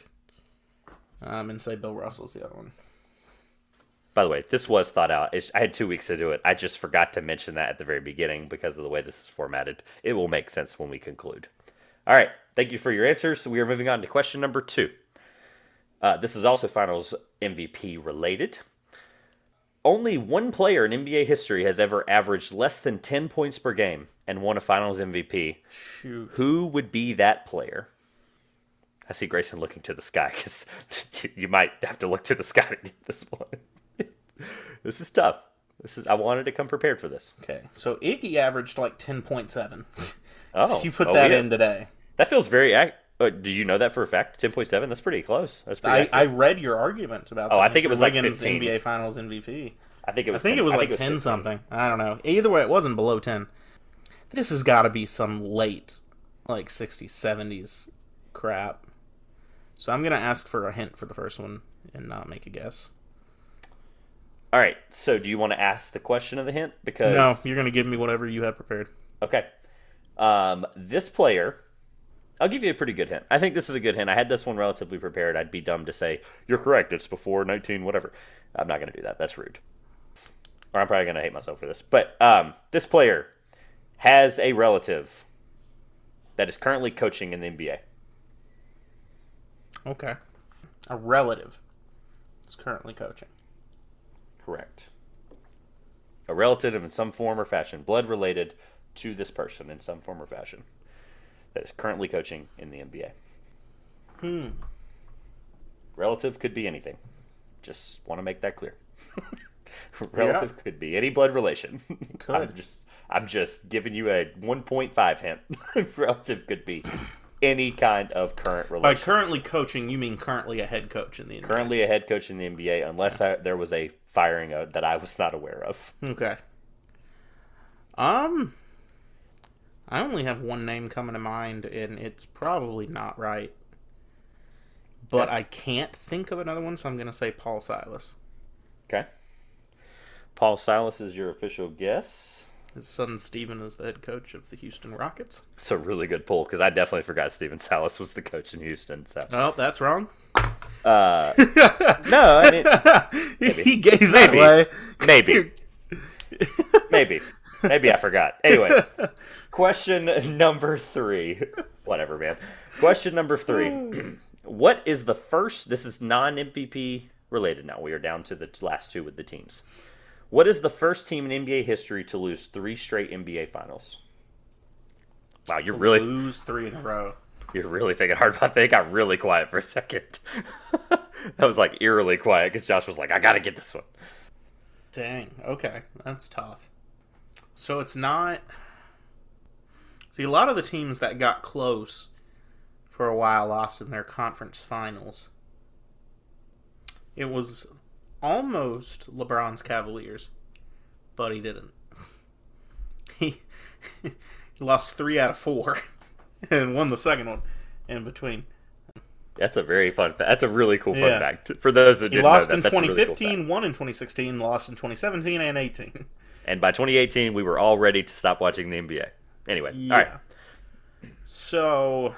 And say Bill Russell's the other one. By the way, this was thought out. I had 2 weeks to do it. I just forgot to mention that at the very beginning because of the way this is formatted. It will make sense when we conclude. All right. Thank you for your answers. We are moving on to question number 2. This is also Finals MVP related. Only 1 player in NBA history has ever averaged less than 10 points per game and won a Finals MVP. Shoot. Who would be that player? I see Grayson looking to the sky because you might have to look to the sky to get this one. This is tough. I wanted to come prepared for this. Okay, so Iggy averaged like 10.7. Oh, so you put that in today. That feels very... do you know that for a fact? 10.7? That's pretty close. That's pretty I read your argument about that. I think it was like Wiggins 15. NBA Finals MVP. I think it was 10, like 10 something. I don't know. Either way, it wasn't below 10. This has got to be some late, like 60s, 70s crap. So I'm going to ask for a hint for the first one and not make a guess. All right. So do you want to ask the question of the hint? Because no, you're going to give me whatever you have prepared. Okay. This player, I'll give you a pretty good hint. I think this is a good hint. I had this one relatively prepared. I'd be dumb to say, you're correct, it's before 19, whatever. I'm not going to do that. That's rude. Or I'm probably going to hate myself for this. But this player has a relative that is currently coaching in the NBA. Okay. A relative is currently coaching. Correct. A A relative in some form or fashion, blood related to this person in some form or fashion, that is currently coaching in the NBA. Relative could be anything. Just want to make that clear. Relative could be any blood relation. Could. I'm just giving you a 1.5 hint. Relative could be any kind of current relation. By currently coaching, you mean currently a head coach in the NBA? Currently a head coach in the NBA, unless there was a firing that I was not aware of. Okay. I only have one name coming to mind, and it's probably not right. But I can't think of another one, so I'm going to say Paul Silas. Okay. Paul Silas is your official guess. His son Steven is the head coach of the Houston Rockets. It's a really good poll, because I definitely forgot Steven Silas was the coach in Houston. So. Oh, that's wrong. No, I mean... Maybe. He gave that away. Maybe I forgot. Anyway, question number 3. Whatever, man. Question number 3. What is the first... This is non-MVP related now. We are down to the last 2 with the teams. What is the first team in NBA history to lose 3 straight NBA finals? Wow, you're really... Lose 3 in a row. You're really thinking hard about that. It got really quiet for a second. That was like eerily quiet because Josh was like, I got to get this one. Dang. Okay. That's tough. So it's not... See, a lot of the teams that got close for a while lost in their conference finals. It was almost LeBron's Cavaliers, but he didn't. He lost 3 out of 4 and won the second one in between. That's a very fun fact. That's a really cool fun fact. For those that didn't know that, he lost in that's 2015, really cool won in 2016, lost in 2017 and 18. And by 2018, we were all ready to stop watching the NBA. Anyway, all right. So,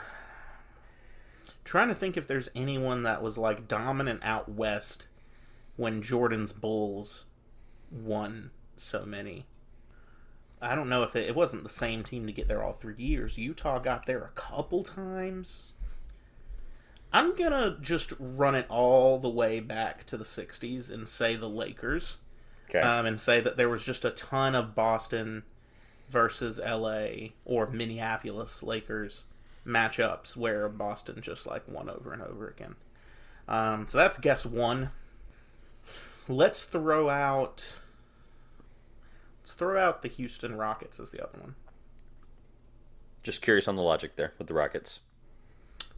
trying to think if there's anyone that was like dominant out west when Jordan's Bulls won so many. I don't know if it wasn't the same team to get there all 3 years. Utah got there a couple times. I'm going to just run it all the way back to the 60s and say the Lakers. Okay. And say that there was just a ton of Boston versus LA or Minneapolis Lakers matchups where Boston just like won over and over again. So that's guess 1. Let's throw out the Houston Rockets as the other one. Just curious on the logic there with the Rockets.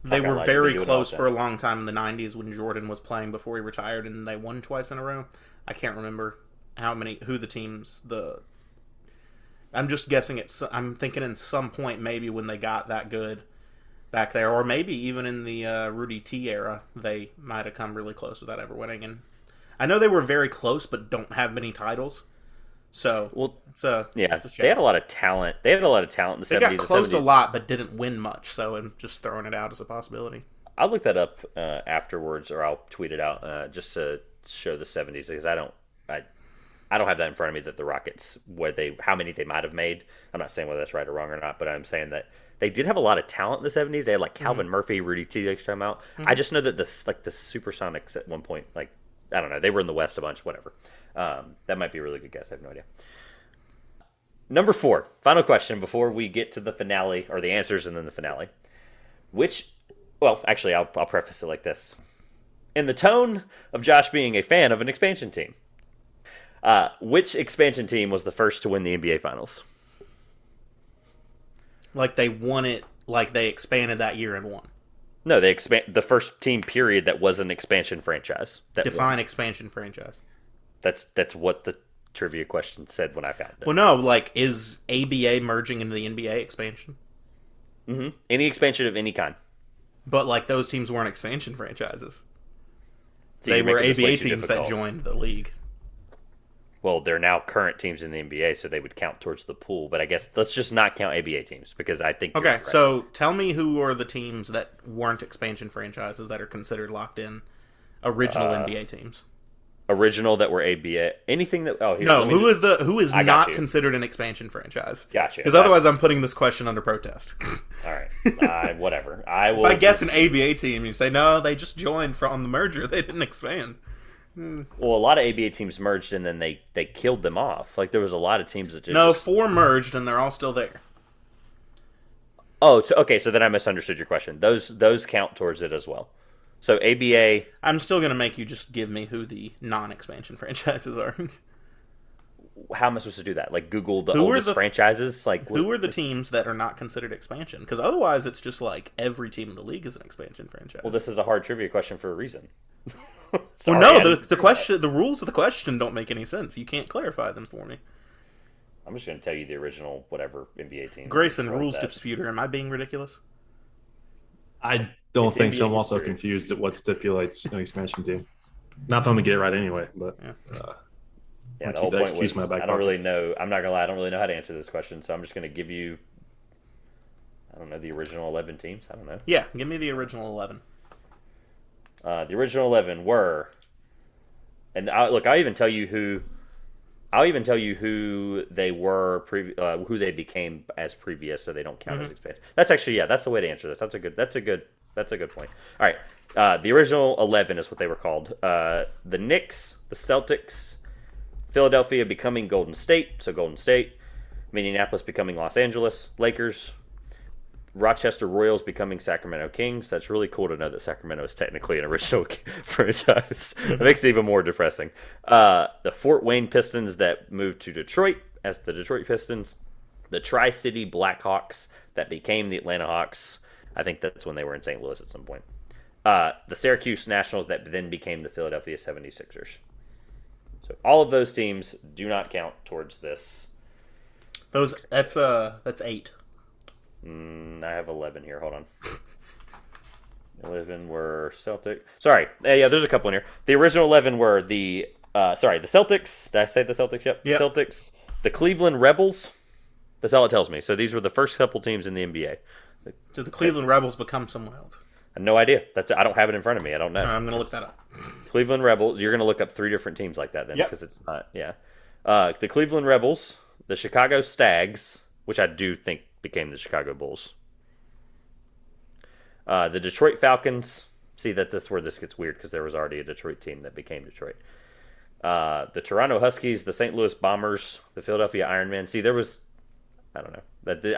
They were very close for a long time in the 90s when Jordan was playing before he retired, and they won twice in a row. I can't remember who the teams, I'm just guessing I'm thinking in some point maybe when they got that good back there, or maybe even in the Rudy T era, they might have come really close without ever winning. And I know they were very close, but don't have many titles. So, they had a lot of talent. They had a lot of talent in the 70s. They got close a lot, but didn't win much. So I'm just throwing it out as a possibility. I'll look that up afterwards, or I'll tweet it out just to show the 70s, because I don't have that in front of me, that the Rockets, how many they might have made. I'm not saying whether that's right or wrong or not, but I'm saying that they did have a lot of talent in the 70s. They had like Calvin Murphy, Rudy T, like time out. I just know that the Supersonics at one point, like, I don't know, they were in the West a bunch, whatever. That might be a really good guess. I have no idea. Number 4, final question before we get to the finale, or the answers and then the finale. Actually, I'll preface it like this. In the tone of Josh being a fan of an expansion team, which expansion team was the first to win the NBA Finals? Like they won it, like they expanded that year and won. No, the first team, period, that was an expansion franchise. Define expansion franchise. That's what the trivia question said when I found it. Well, no, like, is ABA merging into the NBA expansion? Mm-hmm. Any expansion of any kind. But, like, those teams weren't expansion franchises. So they were ABA teams that joined the league. Well, they're now current teams in the NBA, so they would count towards the pool. But I guess let's just not count ABA teams, because I think... Okay, so tell me who are the teams that weren't expansion franchises that are considered locked in original NBA teams. Original that were ABA, anything that... who is not considered an expansion franchise? Gotcha. Because otherwise I'm putting this question under protest. All right. Whatever. I will. If I guess an ABA team, you say, no, they just joined from the merger. They didn't expand. Well, a lot of ABA teams merged and then they killed them off. Like there was a lot of teams that No, just... 4 merged and they're all still there. Oh, so, okay. So then I misunderstood your question. Those count towards it as well. So ABA. I'm still going to make you just give me who the non-expansion franchises are. How am I supposed to do that? Like Google the Who are oldest the- franchises? Like Who are the teams that are not considered expansion? Because otherwise it's just like every team in the league is an expansion franchise. Well, this is a hard trivia question for a reason. Well, Sorry, no, I the didn't- question, the rules of the question don't make any sense. You can't clarify them for me. I'm just going to tell you the original whatever NBA team. Grayson, Roll rules that. disputer. Am I being ridiculous? I don't It's think so. NBA I'm also history. confused at what stipulates an expansion team. Not that I'm gonna get it right anyway, but Yeah, I'll the whole keep that point excuse was in my back I don't pocket. really know. I'm not gonna lie. I don't really know how to answer this question, so I'm just gonna give you. I don't know the original 11 teams. I don't know. Yeah, give me the original 11. The original 11 were, and I'll even tell you who. I'll even tell you who they were, who they became as previous, so they don't count as expansion. That's actually that's the way to answer this. That's a good point. All right, the original 11 is what they were called. The Knicks, the Celtics, Philadelphia becoming Golden State, so Golden State, Minneapolis becoming Los Angeles Lakers, Rochester Royals becoming Sacramento Kings. That's really cool to know that Sacramento is technically an original franchise. It makes it even more depressing. The Fort Wayne Pistons that moved to Detroit as the Detroit Pistons. The Tri-City Blackhawks that became the Atlanta Hawks. I think that's when they were in St. Louis at some point. The Syracuse Nationals that then became the Philadelphia 76ers. So all of those teams do not count towards this. That's 8. I have 11 here. Hold on. 11 were Celtic. Sorry. Yeah, there's a couple in here. The original 11 were the Celtics. Did I say the Celtics? Yep. Yep. Celtics. The Cleveland Rebels. That's all it tells me. So these were the first couple teams in the NBA. Did the Cleveland Rebels become someone else? I have no idea. I don't have it in front of me. I don't know. I'm going to look that up. Cleveland Rebels. You're going to look up 3 different teams like that then, Yep. because it's not. Yeah. The Cleveland Rebels, the Chicago Stags, which I do think became the Chicago Bulls. The Detroit Falcons. See, that's where this gets weird because there was already a Detroit team that became Detroit. The Toronto Huskies, the St. Louis Bombers, the Philadelphia Ironmen. See, there was, I don't know.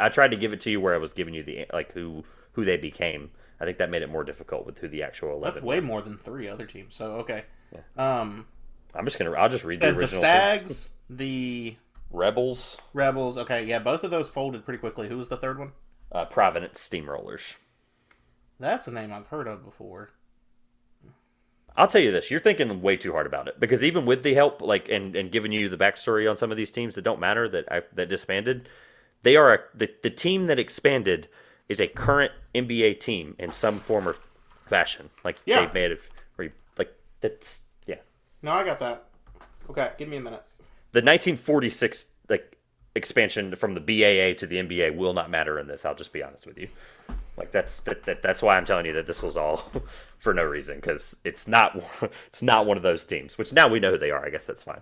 I tried to give it to you where I was giving you the who they became. I think that made it more difficult with who the actual 11. That's way more than 3 other teams. So okay. Yeah. I'll just read the original. The Stags, the Rebels, Rebels. Okay, yeah, both of those folded pretty quickly. Who was the third one? Providence Steamrollers. That's a name I've heard of before. I'll tell you this: you're thinking way too hard about it because even with the help, and giving you the backstory on some of these teams that don't matter that disbanded, they are the team that expanded is a current NBA team in some form or fashion. Yeah. They've made it, that's yeah. No, I got that. Okay, give me a minute. The 1946 expansion from the BAA to the NBA will not matter in this. I'll just be honest with you. That's why I'm telling you that this was all for no reason because it's not one of those teams. Which now we know who they are. I guess that's fine.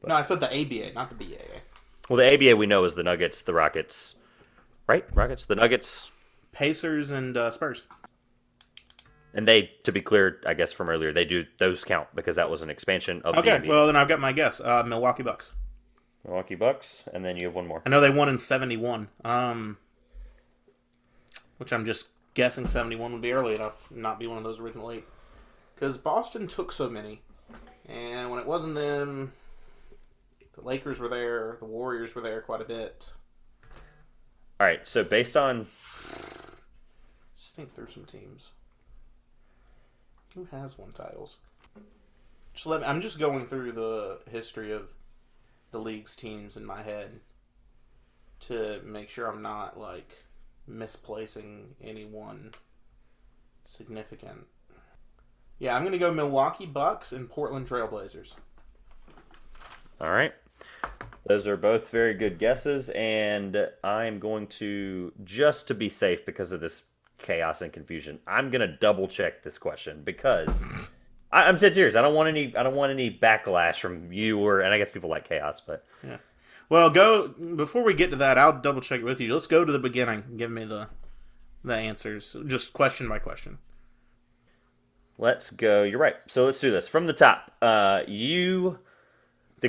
No, I said the ABA, not the BAA. Well, the ABA we know is the Nuggets, the Rockets, right? Rockets, the Nuggets, Pacers and Spurs. and they, to be clear, I guess from earlier, those count because that was an expansion of the Okay, NBA. well then I've got my guess. Milwaukee Bucks. Milwaukee Bucks, and then you have one more. I know they won in 71. Which I'm just guessing 71 would be early enough, not be one of those original 8. Because Boston took so many, and when it wasn't them, the Lakers were there, the Warriors were there quite a bit. All right, so based on Just think through some teams. Who has won titles? I'm just going through the history of the league's teams in my head to make sure I'm not misplacing anyone significant. Yeah, I'm going to go Milwaukee Bucks and Portland Trailblazers. All right. Those are both very good guesses, and I'm going to, just to be safe because of this chaos and confusion, I'm going to double check this question because I'm dead serious. I don't want any backlash from you and I guess people like chaos, but yeah. Well, before we get to that, I'll double check it with you. Let's go to the beginning. Give me the answers, just question by question. let's go. You're right. So let's do this from the top. The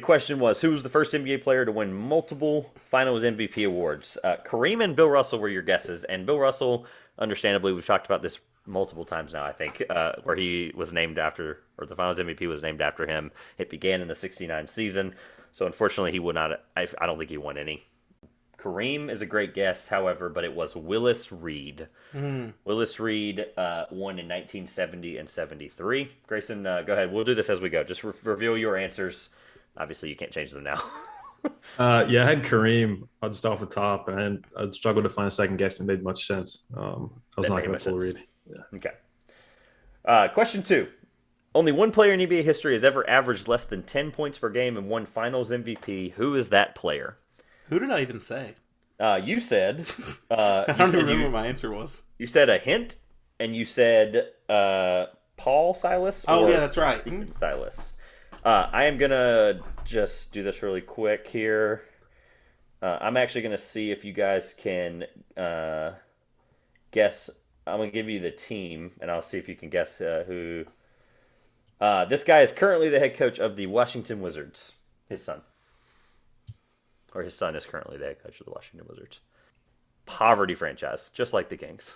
question was, who was the first NBA player to win multiple Finals MVP awards? Kareem and Bill Russell were your guesses, and Bill Russell, understandably, we've talked about this multiple times now, I think, where he was named after, or the Finals MVP was named after him. It began in the '69 season, so unfortunately he would not. I don't think he won any. Kareem is a great guess, however, but it was Willis Reed. Willis Reed won in 1970 and 73. Grayson, go ahead. We'll do this as we go. Just reveal your answers. Obviously, you can't change them now. Yeah, I had Kareem just off the top, and I struggled to find a second guess that made much sense. I was not going to full read. Yeah. Okay. Question 2. Only one player in NBA history has ever averaged less than 10 points per game and won Finals MVP. Who is that player? Who did I even say? You said... I don't remember what my answer was. You said a hint, and you said Paul Silas? Oh, yeah, that's right. Silas. I am going to just do this really quick here. I'm actually going to see if you guys can guess. I'm going to give you the team, and I'll see if you can guess who. This guy is currently the head coach of the Washington Wizards. His son. Or his son is currently the head coach of the Washington Wizards. Poverty franchise, just like the Kings.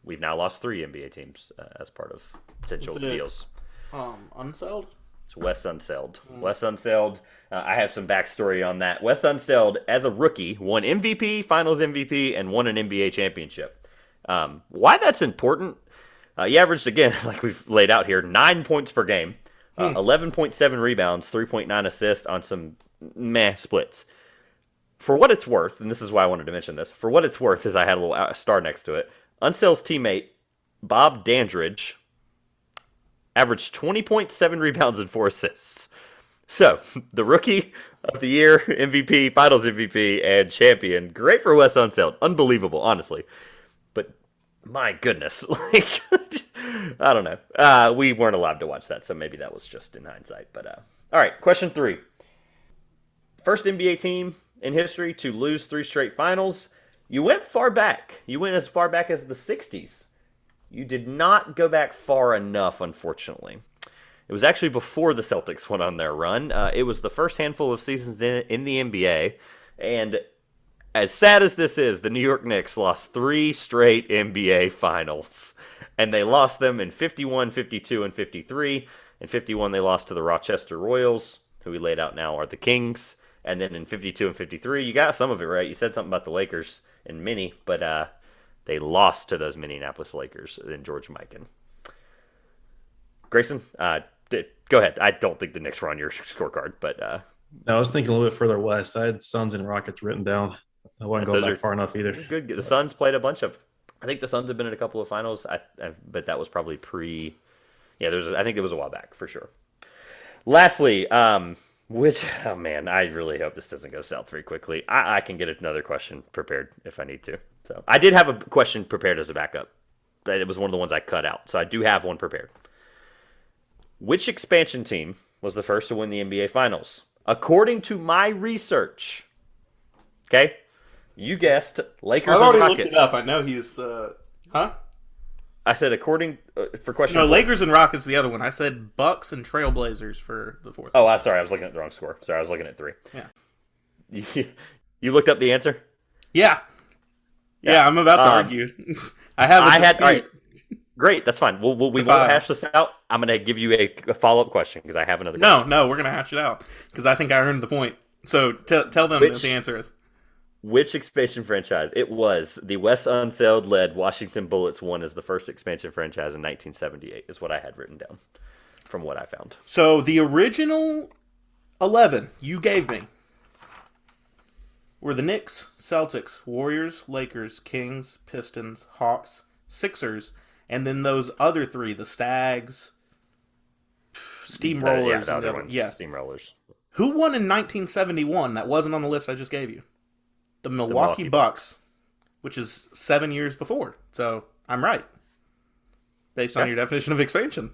We've now lost 3 NBA teams as part of potential deals. Unseld? It's Wes Unseld. Wes Unseld, I have some backstory on that. Wes Unseld, as a rookie, won MVP, Finals MVP, and won an NBA championship. Why that's important? He averaged, again, like we've laid out here, 9 points per game, 11.7 rebounds, 3.9 assists on some meh splits. For what it's worth, and this is why I wanted to mention this, for what it's worth is I had a little star next to it. Unseld's teammate, Bob Dandridge, averaged 20.7 rebounds and 4 assists. So, the Rookie of the Year, MVP, Finals MVP, and champion. Great for Wes Unseld. Unbelievable, honestly. But, my goodness. Like, I don't know. We weren't allowed to watch that, so maybe that was just in hindsight. But, all right, question 3. First NBA team in history to lose 3 straight finals. You went far back. You went as far back as the 60s. You did not go back far enough, unfortunately. It was actually before the Celtics went on their run. It was the first handful of seasons in the NBA. And as sad as this is, the New York Knicks lost 3 straight NBA finals. And they lost them in 51, 52, and 53. In 51, they lost to the Rochester Royals, who we laid out now are the Kings. And then in 52 and 53, you got some of it right. You said something about the Lakers and many, but they lost to those Minneapolis Lakers in George Mikan. Grayson, go ahead. I don't think the Knicks were on your scorecard, but... No, I was thinking a little bit further west. I had Suns and Rockets written down. I wasn't going back far enough either. Good. The Suns played a bunch of... I think the Suns have been in a couple of finals, but that was probably pre... Yeah, I think it was a while back, for sure. Lastly, oh man, I really hope this doesn't go south very quickly. I can get another question prepared if I need to. So I did have a question prepared as a backup. But it was one of the ones I cut out, so I do have one prepared. Which expansion team was the first to win the NBA Finals? According to my research. Okay? You guessed Lakers and Rockets. I've already looked it up. I know he's... Huh? I said according... for question... No, Lakers and Rockets the other one. I said Bucks and Trailblazers for the fourth. Oh, I'm sorry. I was looking at the wrong score. Sorry, I was looking at 3. Yeah. You looked up the answer? Yeah. Yeah, I'm about to argue. I have a dispute. All right. Great, that's fine. We won't hash this out. I'm going to give you a follow-up question because I have another question. No, we're going to hash it out because I think I earned the point. So tell them what the answer is. Which expansion franchise? It was the Wes Unseld-led Washington Bullets won as the first expansion franchise in 1978 is what I had written down from what I found. So the original 11 you gave me were the Knicks, Celtics, Warriors, Lakers, Kings, Pistons, Hawks, Sixers, and then those other 3, the Stags, Steamrollers. Steamrollers. Who won in 1971? That wasn't on the list I just gave you. The Milwaukee Bucks, which is 7 years before. So I'm right, based on your definition of expansion.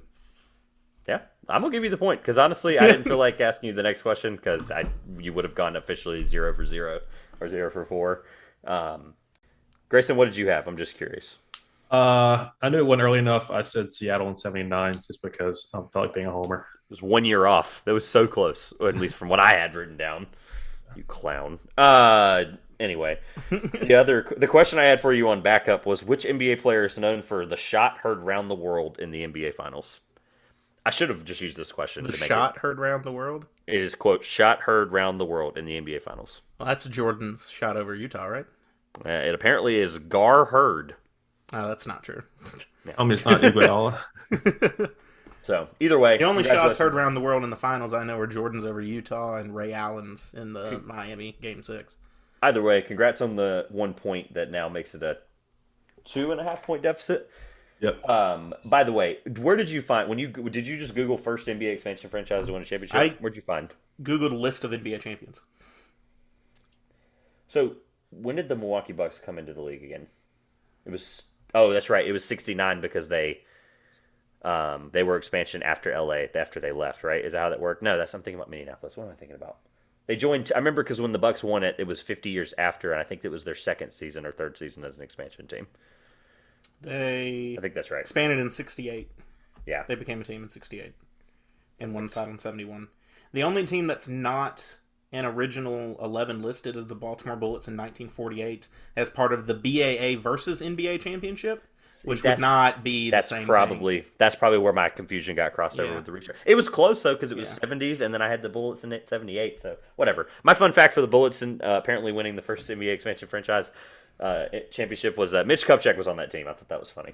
Yeah, I'm going to give you the point, because honestly, I didn't feel like asking you the next question, because you would have gone officially 0 for 0, or 0 for 4. Grayson, what did you have? I'm just curious. I knew it wasn't early enough. I said Seattle in '79 just because I felt like being a homer. It was 1 year off. That was so close, or at least from what I had written down. You clown. Anyway, the question I had for you on backup was which NBA player is known for the shot heard round the world in the NBA Finals? I should have just used this question The to make shot heard round the world? it is quote shot heard round the world in the NBA Finals. Well, that's Jordan's shot over Utah, right? It apparently is Gar Heard. Oh, that's not true. I mean, it's not Iguodala. So either way, The only shots heard around the world in the finals I know are Jordan's over Utah and Ray Allen's in the Miami Game 6. Either way, congrats on the 1 point that now makes it a 2.5 point deficit. Yep. By the way, where did you find did you just Google first NBA expansion franchise to win a championship? Where'd you find? Googled list of NBA champions. So when did the Milwaukee Bucks come into the league again? That's right. It was 69 because they were expansion after LA after they left, right? Is that how that worked? No, I'm thinking about Minneapolis. What am I thinking about? They joined. I remember because when the Bucks won it, it was 50 years after, and I think it was their second season or third season as an expansion team. I think that's right. Expanded in 68. Yeah. They became a team in 68 and won the title in 71. The only team that's not an original 11 listed is the Baltimore Bullets in 1948 as part of the BAA versus NBA championship, which would not be the same thing. That's probably where my confusion got crossed over with the research. It was close, though, because it was 70s, and then I had the Bullets in 78, so whatever. My fun fact for the Bullets in apparently winning the first NBA expansion franchise championship was Mitch Kupchak was on that team. I thought that was funny.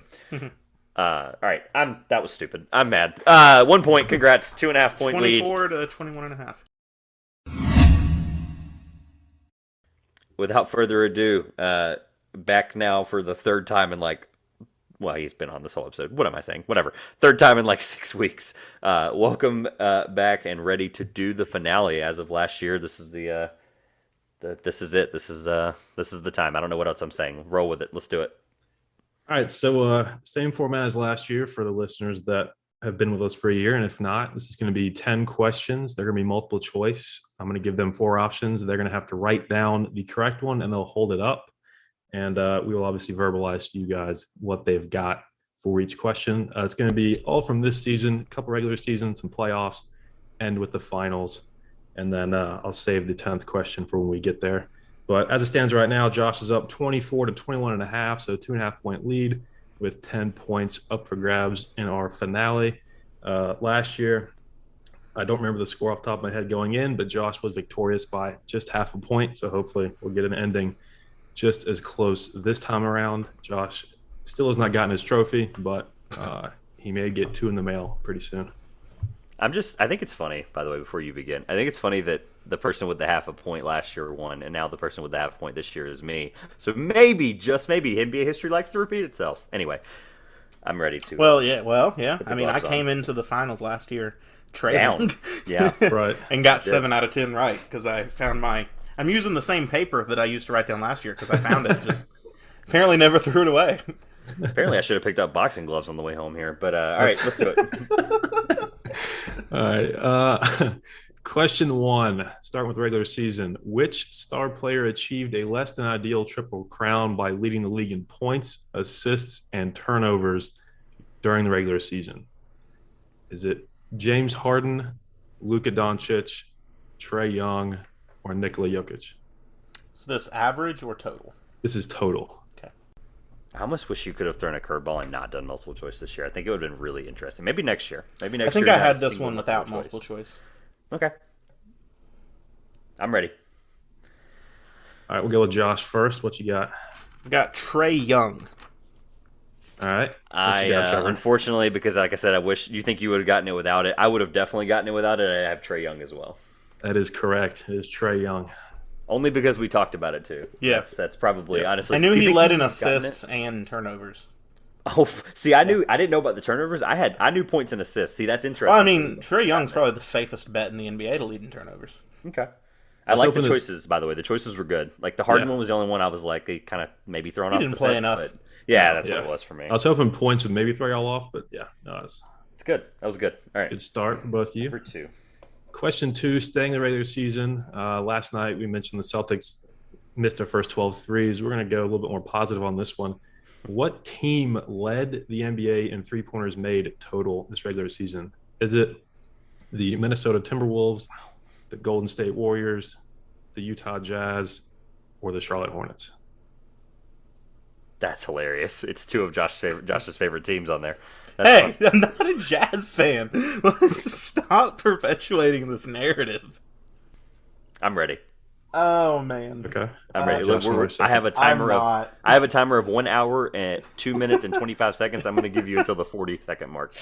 All right, that was stupid. I'm mad. 1 point, congrats, 2.5 point lead. 24 to 21.5. Without further ado, back now for the third time in he's been on this whole episode. What am I saying? Whatever. Third time in 6 weeks. Welcome back and ready to do the finale. As of last year, this is this is it. This is the time. I don't know what else I'm saying. Roll with it. Let's do it. All right, so same format as last year for the listeners that have been with us for a year, and if not, this is going to be 10 questions. They're going to be multiple choice. I'm going to give them 4 options. They're going to have to write down the correct one, and they'll hold it up. And we will obviously verbalize to you guys what they've got for each question. It's going to be all from this season, a couple regular seasons, some playoffs, end with the finals. And then I'll save the 10th question for when we get there. But as it stands right now, Josh is up 24 to 21.5, so 2.5 point lead with 10 points up for grabs in our finale. Last year, I don't remember the score off the top of my head going in, but Josh was victorious by just half a point. So hopefully we'll get an ending just as close this time around. Josh still has not gotten his trophy, but he may get 2 in the mail pretty soon. I think it's funny, by the way, before you begin. I think it's funny that the person with the half a point last year won, and now the person with the half a point this year is me. So maybe, just maybe, NBA history likes to repeat itself. Anyway, I'm ready to. Well, yeah. I mean, I came into the finals last year trailing. Yeah, right. And got 7 out of 10 right because I found I'm using the same paper that I used to write down last year because I found it. Just apparently never threw it away. Apparently, I should have picked up boxing gloves on the way home here. But all right, let's do it. All right. Question 1, starting with regular season. Which star player achieved a less than ideal triple crown by leading the league in points, assists, and turnovers during the regular season? Is it James Harden, Luka Doncic, Trae Young, or Nikola Jokic? Is this average or total? This is total. Okay. I almost wish you could have thrown a curveball and not done multiple choice this year. I think it would have been really interesting. Maybe next year. I think I had this one without multiple choice. Okay. I'm ready. All right, we'll go with Josh first. What you got? I got Trae Young. All right. Unfortunately, because like I said, you think you would have gotten it without it. I would have definitely gotten it without it. I have Trae Young as well. That is correct. It is Trae Young. Only because we talked about it too. Yeah. That's probably honestly. I knew he led in assists and turnovers. Oh, see, I didn't know about the turnovers. I knew points and assists. See, that's interesting. Well, I mean, Trae Young's probably the safest bet in the NBA to lead in turnovers. Okay. I like the choices, by the way. The choices were good. Like the Harden one was the only one I was like, they kind of maybe thrown off. He didn't play enough. But yeah, that's what it was for me. I was hoping points would maybe throw y'all off, but yeah, no, it's good. That was good. All right. Good start for both of you. Number 2. Question 2, staying the regular season. Last night we mentioned the Celtics missed their first 12 threes. We're going to go a little bit more positive on this one. What team led the NBA in three-pointers made total this regular season? Is it the Minnesota Timberwolves, the Golden State Warriors, the Utah Jazz, or the Charlotte Hornets? That's hilarious. It's two of Josh's favorite teams on there. Hey, I'm not a Jazz fan. Let's stop perpetuating this narrative. I'm ready. Oh man. Okay. I'm ready. I have a timer of 1 hour and 2 minutes and 25 seconds. I'm going to give you until the 40-second mark.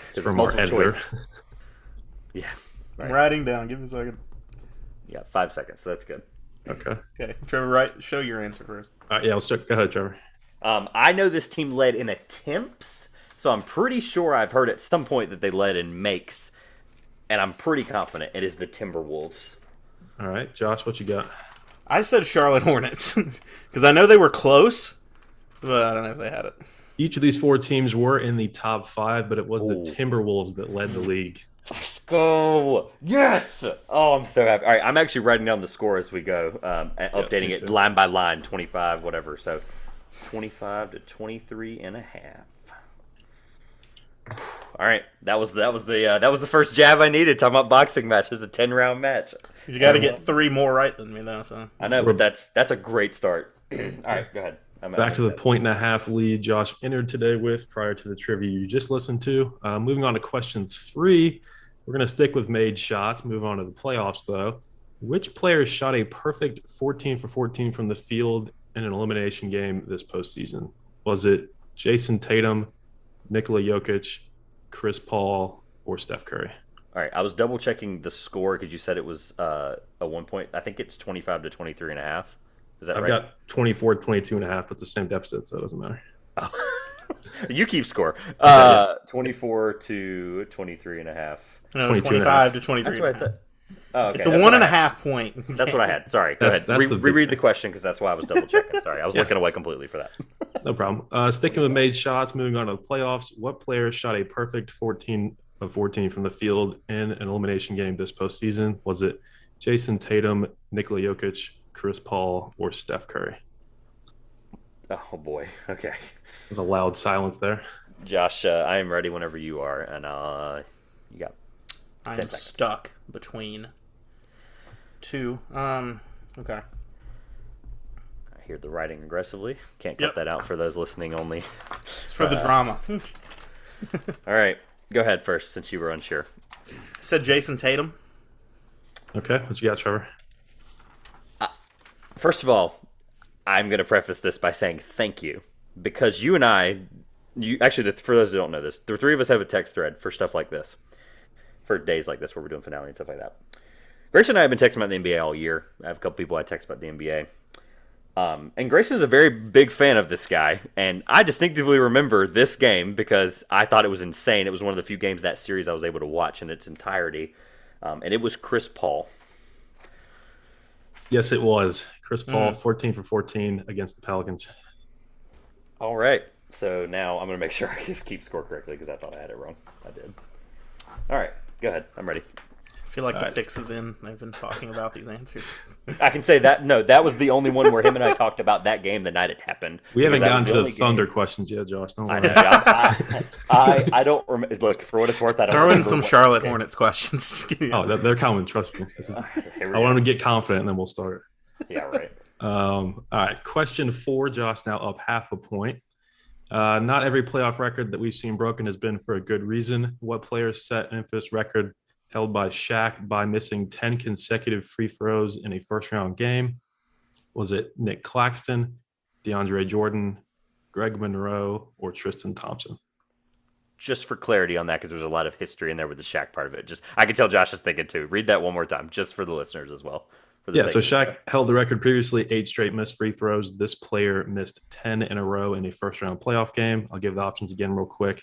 It's from our editor. Yeah. I'm writing down. Give me a second. Yeah, 5 seconds. So that's good. Okay. Trevor, show your answer first. Yeah, let's check. Go ahead, Trevor. I know this team led in attempts, so I'm pretty sure I've heard at some point that they led in makes, and I'm pretty confident it is the Timberwolves. All right, Josh, what you got? I said Charlotte Hornets because I know they were close, but I don't know if they had it. Each of these four teams were in the top five, but it was the Timberwolves that led the league. Let's go! Yes! Oh, I'm so happy. All right, I'm actually writing down the score as we go, updating it line by line, 25, whatever. So 25 to 23 and a half. All right, that was the first jab I needed. Talking about boxing matches, a 10-round match. You got to get 3 more right than me, though. So I know, but that's a great start. All right, go ahead. Back to the 1.5 lead Josh entered today with prior to the trivia you just listened to. Moving on to question 3, we're going to stick with made shots. Move on to the playoffs, though. Which player shot a perfect 14 for 14 from the field in an elimination game this postseason? Was it Jason Tatum, Nikola Jokic, Chris Paul, or Steph Curry? All right, I was double checking the score because you said it was a 1 point. I think it's 25 to 23 and a half. Is that right? I've got 24, 22 and a half, but the same deficit, so it doesn't matter. Oh. You keep score. 24 to 23 and a half. No, 25 to 23. That's what I thought. Oh, okay. It's a 1.5 point. That's what I had. Sorry. Go ahead. Reread the question because that's why I was double checking. Sorry, I was looking away completely for that. No problem. Sticking with made shots, moving on to the playoffs. What player shot a perfect 14 of 14 from the field in an elimination game this postseason? Was it Jason Tatum, Nikola Jokic, Chris Paul, or Steph Curry? Oh boy. Okay. There's a loud silence there. Josh, I am ready whenever you are, and you got. I'm stuck between 2. Okay. I hear the writing aggressively. Can't cut that out for those listening only. It's for the drama. All right. Go ahead first, since you were unsure. I said Jason Tatum. Okay. What you got, Trevor? First of all, I'm going to preface this by saying thank you. Because you and I, for those who don't know this, the 3 of us have a text thread for stuff like this. For days like this where we're doing finale and stuff like that. Grayson and I have been texting about the NBA all year. I have a couple people I text about the NBA. And Grayson is a very big fan of this guy. And I distinctively remember this game because I thought it was insane. It was one of the few games that series I was able to watch in its entirety. And it was Chris Paul. Yes, it was. Chris Paul, 14 for 14 against the Pelicans. All right. So now I'm going to make sure I just keep score correctly because I thought I had it wrong. I did. All right. Go ahead. I'm ready. I feel like the fix is in. They've been talking about these answers. I can say that. No, that was the only one where him and I talked about that game the night it happened. We haven't gotten to the Thunder questions yet, Josh. Don't worry. I don't remember. Look, for what it's worth, I don't Throw remember. in some Charlotte Hornets questions. They're coming. Trust me. I want them to get confident, and then we'll start. Yeah, right. All right. Question 4, Josh, now up half a point. Not every playoff record that we've seen broken has been for a good reason. What player set an infamous record held by Shaq by missing 10 consecutive free throws in a first-round game? Was it Nick Claxton, DeAndre Jordan, Greg Monroe, or Tristan Thompson? Just for clarity on that, because there's a lot of history in there with the Shaq part of it. I can tell Josh is thinking too. Read that one more time, just for the listeners as well. So Shaq held the record previously, 8 straight missed free throws. This player missed 10 in a row in a first-round playoff game. I'll give the options again real quick.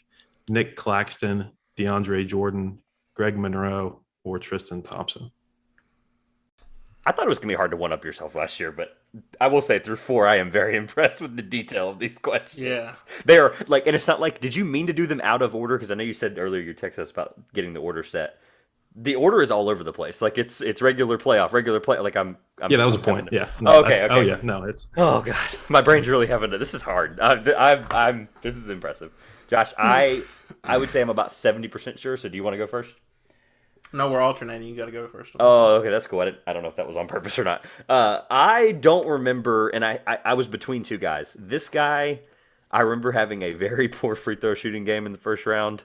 Nick Claxton, DeAndre Jordan, Greg Monroe, or Tristan Thompson. I thought it was going to be hard to one-up yourself last year, but I will say through 4, I am very impressed with the detail of these questions. Yeah. They are, and it's not like, did you mean to do them out of order? Because I know you said earlier you texted us about getting the order set. The order is all over the place. Like it's regular playoff, regular play. Like I'm Yeah, that was a point. Yeah. No, Oh, okay. Oh yeah. No, it's. Oh god, my brain's really having to. This is hard. I'm. This is impressive, Josh. I would say I'm about 70% sure. So do you want to go first? No, we're alternating. You got to go first. Oh, okay, that's cool. I don't know if that was on purpose or not. I don't remember, and I was between two guys. This guy, I remember having a very poor free throw shooting game in the first round,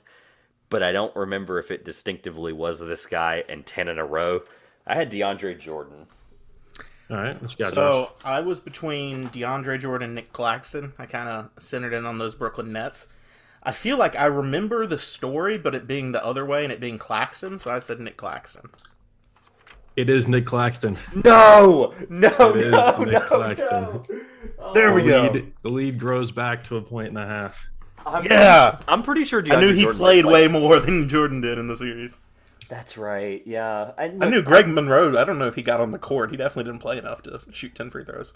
but I don't remember if it distinctively was this guy and 10 in a row. I had DeAndre Jordan. All right, what you got, So Josh? I was between DeAndre Jordan and Nick Claxton. I kind of centered in on those Brooklyn Nets. I feel like I remember the story, but it being the other way and it being Claxton, so I said Nick Claxton. It is Nick Claxton. No, It is Nick Claxton. No. There we go. The lead grows back to a point and a half. I'm pretty sure DeAndre I knew he Jordan played way more than Jordan did in the series. That's right. Yeah, I knew Greg Monroe. I don't know if he got on the court. He definitely didn't play enough to shoot 10 free throws.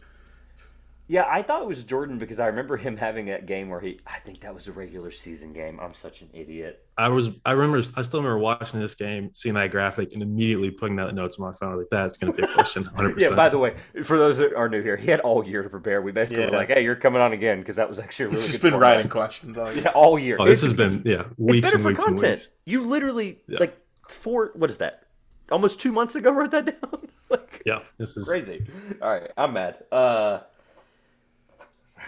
Yeah, I thought it was Jordan because I remember him having that game where I think that was a regular season game. I'm such an idiot. I still remember watching this game, seeing that graphic, and immediately putting that notes on my phone. Like, that's going to be a question, 100%. Yeah, by the way, for those that are new here, he had all year to prepare. We basically were like, hey, you're coming on again, because that was actually a really He's good been format. writing questions all year. Yeah, all year. Oh, this has been, weeks and weeks and weeks. You literally, what is that? Almost 2 months ago wrote that down? This is crazy. All right, I'm mad. Oh, man.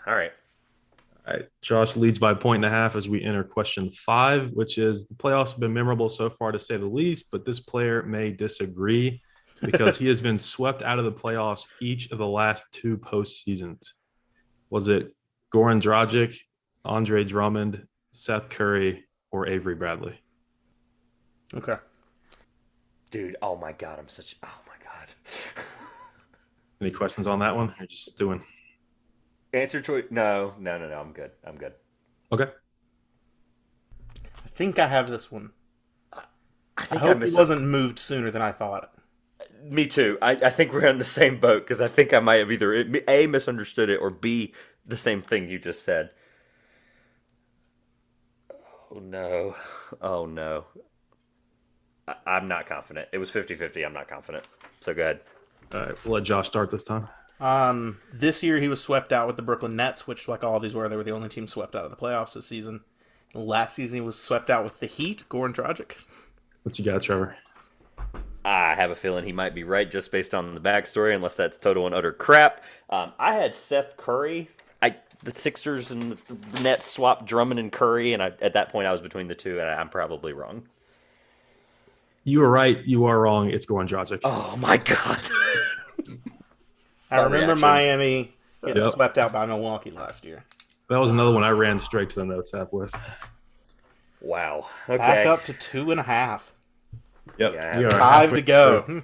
All right. All right, Josh leads by a point and a half as we enter question 5, which is the playoffs have been memorable so far to say the least, but this player may disagree because he has been swept out of the playoffs each of the last 2 postseasons. Was it Goran Dragic, Andre Drummond, Seth Curry, or Avery Bradley? Okay. Dude, oh my God, oh my God. Any questions on that one? Or just doing? Answer choice? No, I'm good. Okay. I think I have this one. I hope he wasn't moved sooner than I thought. Me too. I think we're in the same boat because I think I might have either A, misunderstood it, or B, the same thing you just said. Oh no. I'm not confident. It was 50-50. I'm not confident. So go ahead. All right, we'll let Josh start this time. This year he was swept out with the Brooklyn Nets, which, like all of these were, they were the only team swept out of the playoffs this season. Last season he was swept out with the Heat, Goran Dragic. What you got, Trevor? I have a feeling he might be right just based on the backstory, unless that's total and utter crap. I had Seth Curry. The Sixers and the Nets swapped Drummond and Curry, and at that point I was between the two, and I'm probably wrong. You were right. You are wrong. It's Goran Dragic. Oh, my God. I remember Miami getting swept out by Milwaukee last year. That was another one I ran straight to the notes app with. Wow. Okay. Back up to 2.5. Yep. Yeah, 5 to go.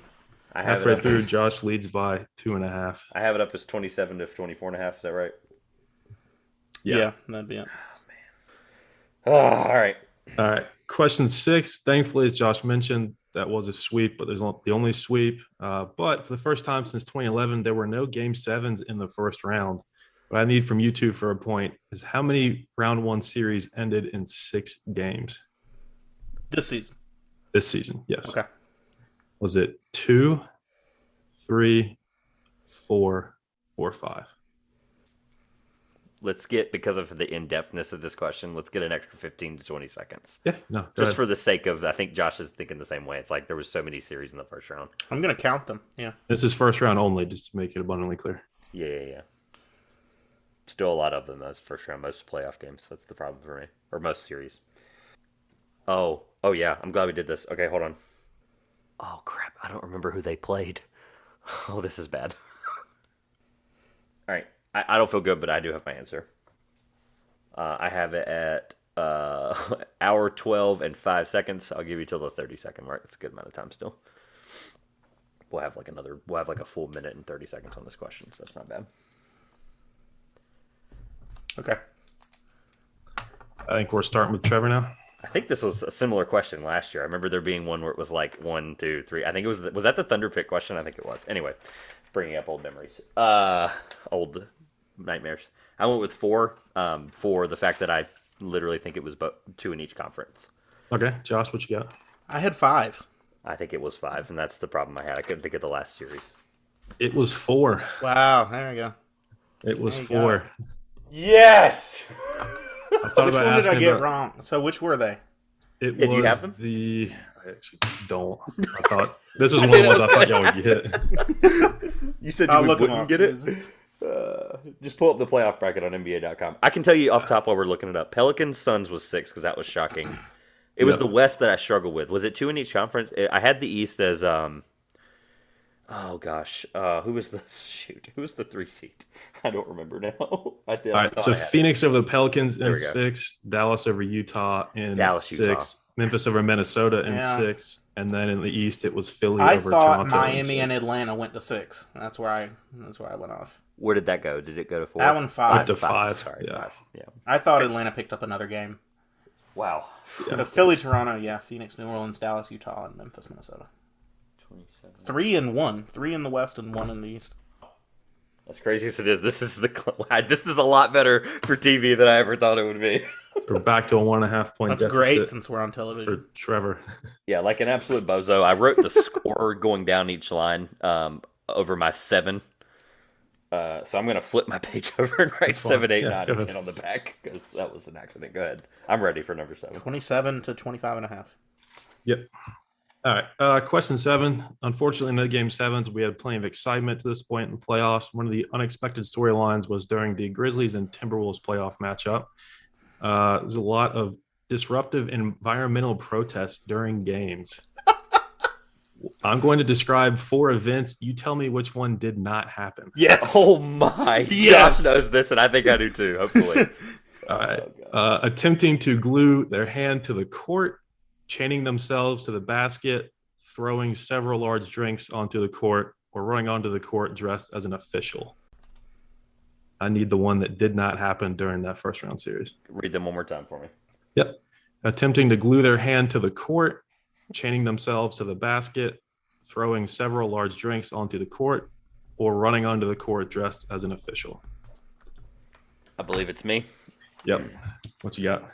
Halfway through, Josh leads by 2.5. I have it up as 27 to 24.5. Is that right? Yeah, that'd be it. Oh, man. All right. All right. Question 6. Thankfully, as Josh mentioned, that was a sweep, but there's the only sweep. But for the first time since 2011, there were no Game 7s in the first round. What I need from you two for a point is how many round 1 series ended in 6 games? This season. This season, yes. Okay. Was it 2, 3, 4, or 5? Let's get, because of the in-depthness of this question, let's get an extra 15 to 20 seconds. Yeah, no. Just for the sake of, I think Josh is thinking the same way. It's like there was so many series in the first round. I'm going to count them, yeah. This is first round only, just to make it abundantly clear. Yeah. Still a lot of them. That's first round, most playoff games. That's the problem for me. Or most series. Oh yeah. I'm glad we did this. Okay, hold on. Oh, crap. I don't remember who they played. Oh, this is bad. All right. I don't feel good, but I do have my answer. I have it at hour 12 and 5 seconds. I'll give you till the 30-second mark. That's a good amount of time still. We'll have like a full minute and 30 seconds on this question, so that's not bad. Okay. I think we're starting with Trevor now. I think this was a similar question last year. I remember there being one where it was like 1, 2, 3. I think it was that the Thunder pick question? I think it was. Anyway, bringing up old memories. Old nightmares. I went with 4 for the fact that I literally think it was 2 in each conference. Okay, Josh, what you got? I had 5. I think it was 5, and that's the problem I had. I couldn't think of the last series. It was 4. Wow, there we go. It was 4. Yes! I thought Which about one did I asking get about, wrong? So which were they? It Yeah, was do you have them? I actually don't. I thought this was one of the ones I thought y'all would get. You said I'll you look 'em wouldn't up. get it? Just pull up the playoff bracket on NBA.com. I can tell you off top while we're looking it up. Pelicans Suns was 6 because that was shocking. It was the West that I struggled with. Was it 2 in each conference? I had the East as oh gosh, who was the 3 seed? I don't remember now. All right, so Phoenix over the Pelicans in 6, Dallas over Utah in 6, Memphis over Minnesota in 6, and then in the East it was Philly over Toronto. I thought Miami and Atlanta went to 6. That's where I went off. Where did that go? Did it go to 4? That one 5. Up to 5. Sorry, yeah. 5. Yeah. I thought Atlanta picked up another game. Wow. The Philly, Toronto, Phoenix, New Orleans, Dallas, Utah, and Memphis, Minnesota. 3 and 1. 3 in the West and 1 in the East. As crazy as it is, this is a lot better for TV than I ever thought it would be. We're back to a 1.5 point That's deficit great since we're on television. for Trevor. Yeah, like an absolute bozo. I wrote the score going down each line over my 7. So I'm going to flip my page over and write 7, 8, 9, and 10 on the back because that was an accident. Go ahead. I'm ready for number 7. 27 to 25.5. Yep. All right. Question 7. Unfortunately, no game 7s. We had plenty of excitement to this point in the playoffs. One of the unexpected storylines was during the Grizzlies and Timberwolves playoff matchup. There's a lot of disruptive environmental protests during games. I'm going to describe 4 events. You tell me which one did not happen. Yes. Oh my. Yes. Josh knows this, and I think I do too. Hopefully. All right. Attempting to glue their hand to the court, chaining themselves to the basket, throwing several large drinks onto the court, or running onto the court dressed as an official. I need the one that did not happen during that first round series. Read them one more time for me. Yep. Attempting to glue their hand to the court, chaining themselves to the basket, throwing several large drinks onto the court, or running onto the court dressed as an official. I believe it's me. Yep. What you got?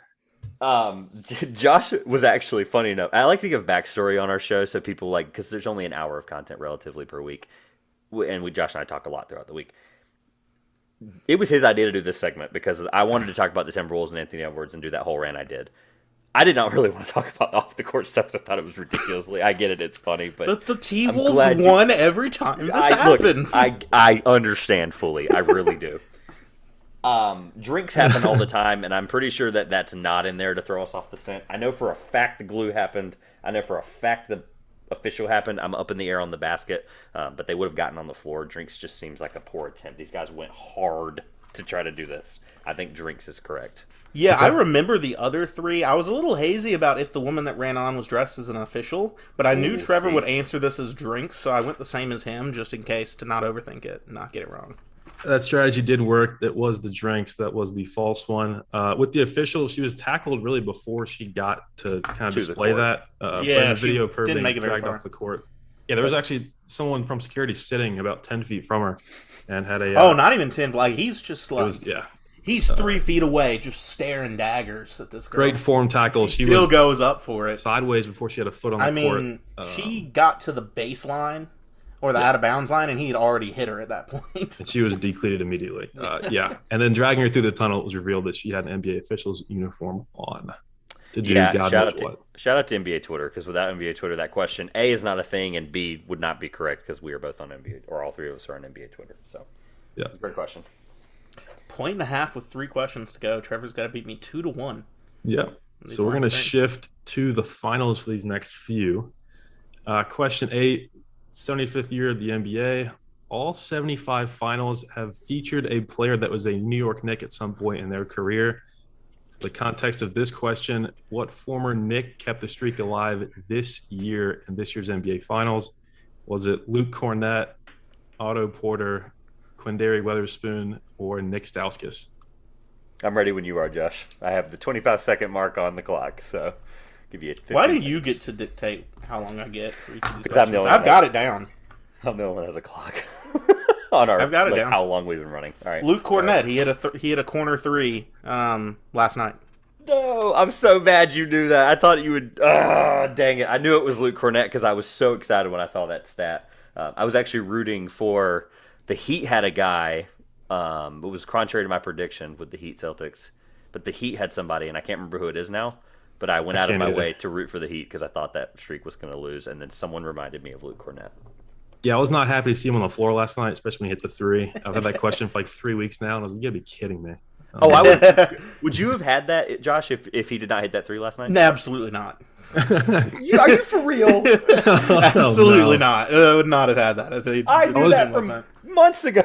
Josh was actually funny enough. I like to give backstory on our show so people because there's only an hour of content relatively per week. And Josh and I talk a lot throughout the week. It was his idea to do this segment because I wanted to talk about the Timberwolves and Anthony Edwards and do that whole rant I did. I did not really want to talk about off the court stuff. I thought it was ridiculously. I get it; it's funny, but the T-Wolves won every time this happened. I understand fully. I really do. Drinks happen all the time, and I'm pretty sure that that's not in there to throw us off the scent. I know for a fact the glue happened. I know for a fact the official happened. I'm up in the air on the basket, but they would have gotten on the floor. Drinks just seems like a poor attempt. These guys went hard to try to do this. I think Drinks is correct. Yeah, okay. I remember the other 3. I was a little hazy about if the woman that ran on was dressed as an official, but I knew Trevor would answer this as Drinks, so I went the same as him just in case to not overthink it and not get it wrong. That strategy did work. That was the Drinks. That was the false one. With the official, she was tackled really before she got to kind of display that. Yeah, the video of her didn't being make it very dragged far off the court. Yeah, there was actually someone from security sitting about 10 feet from her and had a... not even 10. Like, he's just like... He's 3 feet away, just staring daggers at this girl. Great form tackle. She still goes up for it. Sideways before she had a foot on the court. She got to the baseline or the out-of-bounds line, and he had already hit her at that point. And she was decleated immediately. And then dragging her through the tunnel, it was revealed that she had an NBA official's uniform on. Shout out to NBA Twitter, because without NBA Twitter, that question, A, is not a thing, and B, would not be correct, because we are both on NBA, or all 3 of us are on NBA Twitter. So, great question. 1.5 with 3 questions to go. Trevor's got to beat me 2-1. Yeah. So we're going to shift to the finals for these next few. Question 8, 75th year of the NBA. All 75 finals have featured a player that was a New York Knick at some point in their career. The context of this question, what former Knick kept the streak alive this year in this year's NBA Finals? Was it Luke Cornett, Otto Porter, Quindary Weatherspoon, or Nick Stauskas? I'm ready when you are, Josh. I have the 25-second mark on the clock, so give you 15 Why do seconds. you get to dictate how long I get for each of these Because questions? I've got it down. I'm the only one that has a clock on our. I've got it down. How long we've been running? All right. Luke Cornett, he hit a corner 3 last night. No, I'm so mad you knew that. I thought you would. Dang it! I knew it was Luke Cornett because I was so excited when I saw that stat. I was actually rooting for the Heat had a guy. It was contrary to my prediction with the Heat Celtics, but the Heat had somebody, and I can't remember who it is now. But I went out of my way to root for the Heat because I thought that streak was going to lose, and then someone reminded me of Luke Cornett. Yeah, I was not happy to see him on the floor last night, especially when he hit the three. I've had that question for like 3 weeks now, and I was like, you gotta be kidding me. Would you have had that, Josh, if he did not hit that three last night? No, absolutely not. Are you for real? Absolutely not. I would not have had that if he. I knew that from months ago.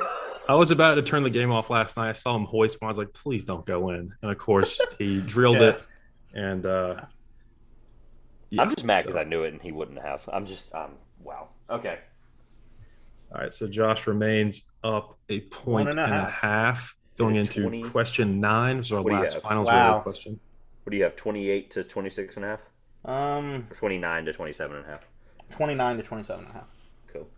I was about to turn the game off last night. I saw him hoist one. I was like, please don't go in. And of course, he drilled it. And I'm just mad because I knew it and he wouldn't have. Wow. Okay. All right, so Josh remains up a point and a half going into 20? Question 9. So our last finals question. What do you have, 28 to 26 and a half? 29 to 27 and a half. 29 to 27 and a half. Cool.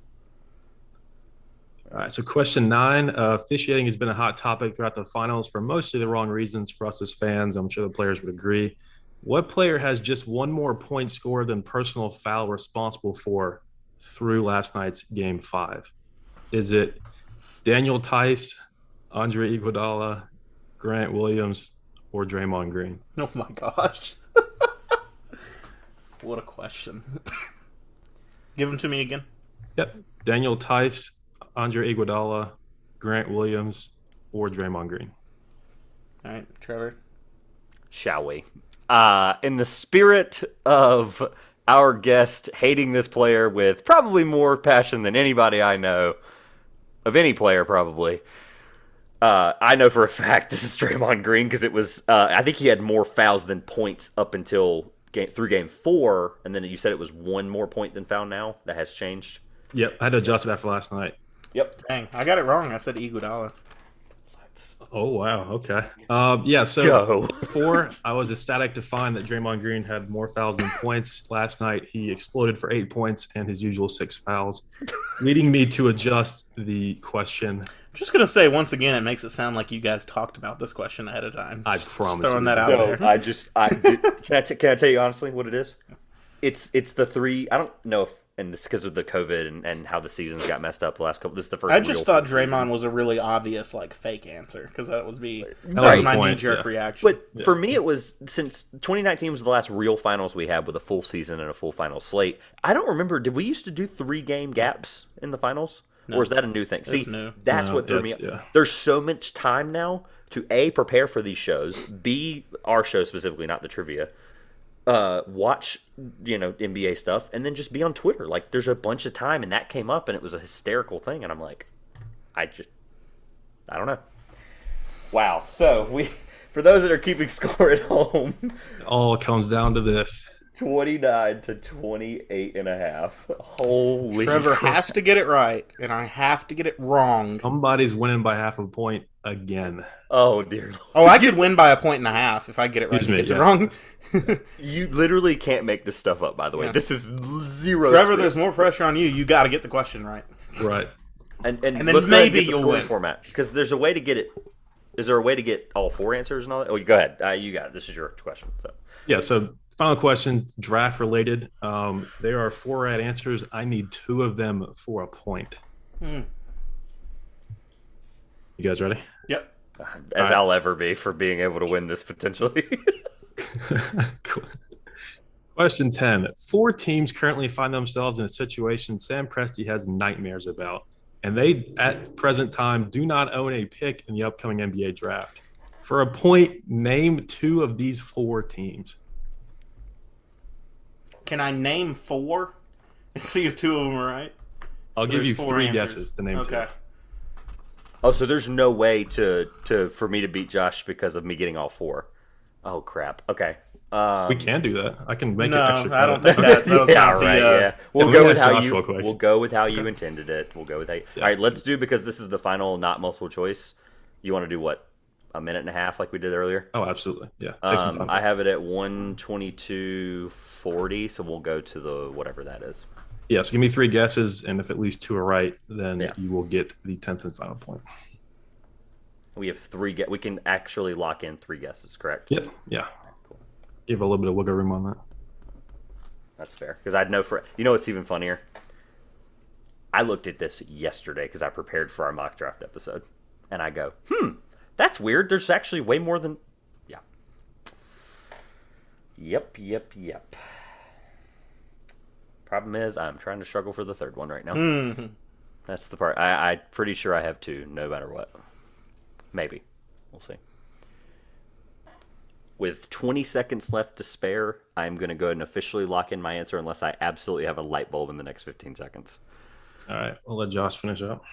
All right, so question 9. Officiating has been a hot topic throughout the finals for mostly the wrong reasons for us as fans. I'm sure the players would agree. What player has just one more point scored than personal foul responsible for through last night's Game 5? Is it Daniel Tice, Andre Iguodala, Grant Williams, or Draymond Green? Oh my gosh. What a question. Give them to me again. Yep. Daniel Tice, Andre Iguodala, Grant Williams, or Draymond Green. All right, Trevor. Shall we? In the spirit of our guest hating this player with probably more passion than anybody I know, of any player probably, I know for a fact this is Draymond Green because it was, I think he had more fouls than points up until through Game 4, and then you said it was one more point than foul now. That has changed. Yep, I had to adjust it after last night. Yep. Dang, I got it wrong. I said Iguodala. Oh, wow. Okay. Yeah, so before, I was ecstatic to find that Draymond Green had more fouls than points. Last night, he exploded for 8 points and his usual 6 fouls, leading me to adjust the question. I'm just going to say, once again, it makes it sound like you guys talked about this question ahead of time. I promise. Throwing that out there. Can I tell you honestly what it is? It's the three. I don't know if, and it's because of the COVID and how the seasons got messed up the last couple. This is the first. I just thought Draymond season. Was a really obvious fake answer because that was my knee-jerk reaction. But for me, it was since 2019 was the last real finals we had with a full season and a full final slate. I don't remember. Did we used to do 3-game gaps in the finals, or is that a new thing? It's new. That's what threw me. Yeah. There's so much time now to A, prepare for these shows, B, our show specifically, not the trivia. Watch, NBA stuff, and then just be on Twitter. Like, there's a bunch of time, and that came up, and it was a hysterical thing, and I'm like, I don't know. Wow. So, for those that are keeping score at home, it all comes down to this. 29 to 28 and a half. Holy Trevor crap. has to get it right, and I have to get it wrong. Somebody's winning by half a point again. Oh, dear Lord. Oh, I could win by 1.5 if I get it right and he gets it wrong. You literally can't make this stuff up, by the way. Yeah. This is zero. Trevor, there's more pressure on you. You got to get the question right. Right. And then maybe you'll win. Format, because there's a way to get it. Is there a way to get all 4 answers and all that? Oh, go ahead. You got it. This is your question. So. Yeah, so final question, draft related. There are 4 right answers. I need 2 of them for a point. You guys ready? Yep. As I'll ever be for being able to win this potentially. Cool. Question 10. 4 teams currently find themselves in a situation Sam Presti has nightmares about, and they, at present time, do not own a pick in the upcoming NBA draft. For a point, name 2 of these 4 teams. Can I name 4 and see if 2 of them are right? I'll give you 3 guesses to name 2. Oh, so there's no way for me to beat Josh because of me getting all 4. Oh, crap. Okay. We can do that. I can make it extra. No, I don't think that was yeah. We'll go with how you. We'll go with how you intended it. We'll go with how. All right, let's do, because this is the final, not multiple choice. You want to do what? A minute and a half, like we did earlier? Oh, absolutely. Yeah. Take some time. I have it at 1:22:40, so we'll go to the whatever that is. Yeah. So give me 3 guesses, and if at least 2 are right, then you will get the 10th and final point. We have 3 we can actually lock in 3 guesses, correct? Yep. Yeah. give a little bit of wiggle room on that. That's fair. Because I'd know what's even funnier? I looked at this yesterday because I prepared for our mock draft episode. And I go, that's weird. There's actually way more than... Yeah. Yep. Problem is, I'm trying to struggle for the third one right now. Mm-hmm. That's the part. I'm pretty sure I have two, no matter what. Maybe. We'll see. With 20 seconds left to spare, I'm going to go ahead and officially lock in my answer unless I absolutely have a light bulb in the next 15 seconds. All right. We'll let Josh finish up.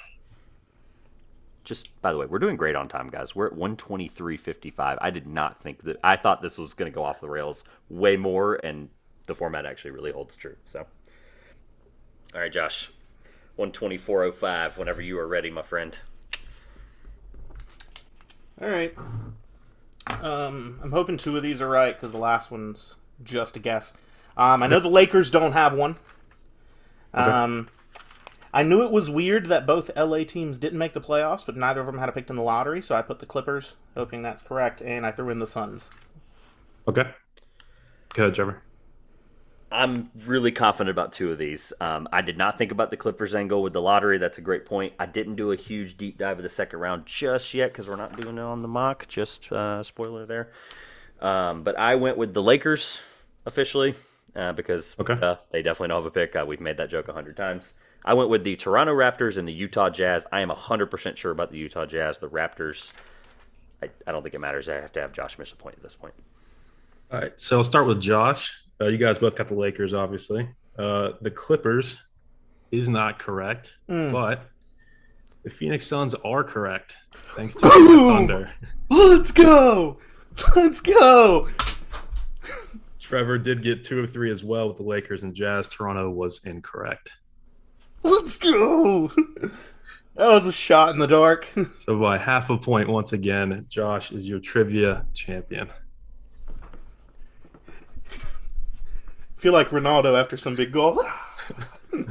Just, by the way, we're doing great on time, guys. We're at 1:23:55. I did not think that... I thought this was going to go off the rails way more, and the format actually really holds true. So, all right, Josh. 1:24:05, whenever you are ready, my friend. All right. I'm hoping two of these are right because the last one's just a guess. I know the Lakers don't have one. Okay. I knew it was weird that both LA teams didn't make the playoffs, but neither of them had a pick in the lottery, so I put the Clippers, hoping that's correct, and I threw in the Suns. Okay. Go ahead, Trevor. I'm really confident about two of these. I did not think about the Clippers angle with the lottery. That's a great point. I didn't do a huge deep dive of the second round just yet because we're not doing it on the mock. Just spoiler there. But I went with the Lakers officially because they definitely don't have a pick. We've made that joke 100 times. I went with the Toronto Raptors and the Utah Jazz. I am 100% sure about the Utah Jazz. The Raptors, I don't think it matters. I have to have Josh miss a point at this point. All right. So I'll start with Josh. You guys both got the Lakers, obviously. The Clippers is not correct, but the Phoenix Suns are correct, thanks to the Thunder. Let's go! Let's go! Trevor did get 2 of 3 as well with the Lakers and Jazz. Toronto was incorrect. Let's go! That was a shot in the dark. So by half a point, once again, Josh is your trivia champion. Feel like Ronaldo after some big goal. I'm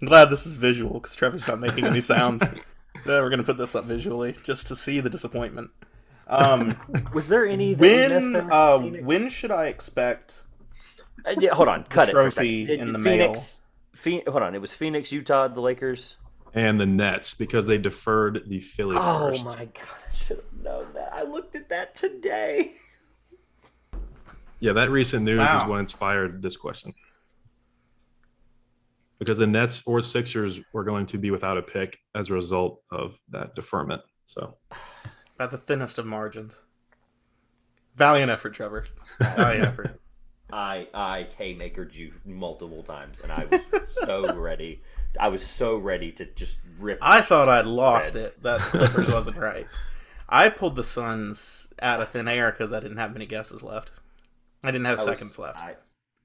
glad this is visual because Trevor's not making any sounds. We're going to put this up visually just to see the disappointment. Was there any that when should I expect hold on, cut it for a trophy second. in the Phoenix, hold on, it was Phoenix, Utah, the Lakers, and the Nets because they deferred the Philly first. Oh my god, I should have known that. I looked at that today. Yeah, that recent news is what inspired this question. Because the Nets or Sixers were going to be without a pick as a result of that deferment. So, at the thinnest of margins. Valiant effort, Trevor. Valiant effort. I haymakered you multiple times, and I was so ready. I was so ready to just rip. I thought I'd lost it. That Clippers wasn't right. I pulled the Suns out of thin air because I didn't have many guesses left. I didn't have seconds left.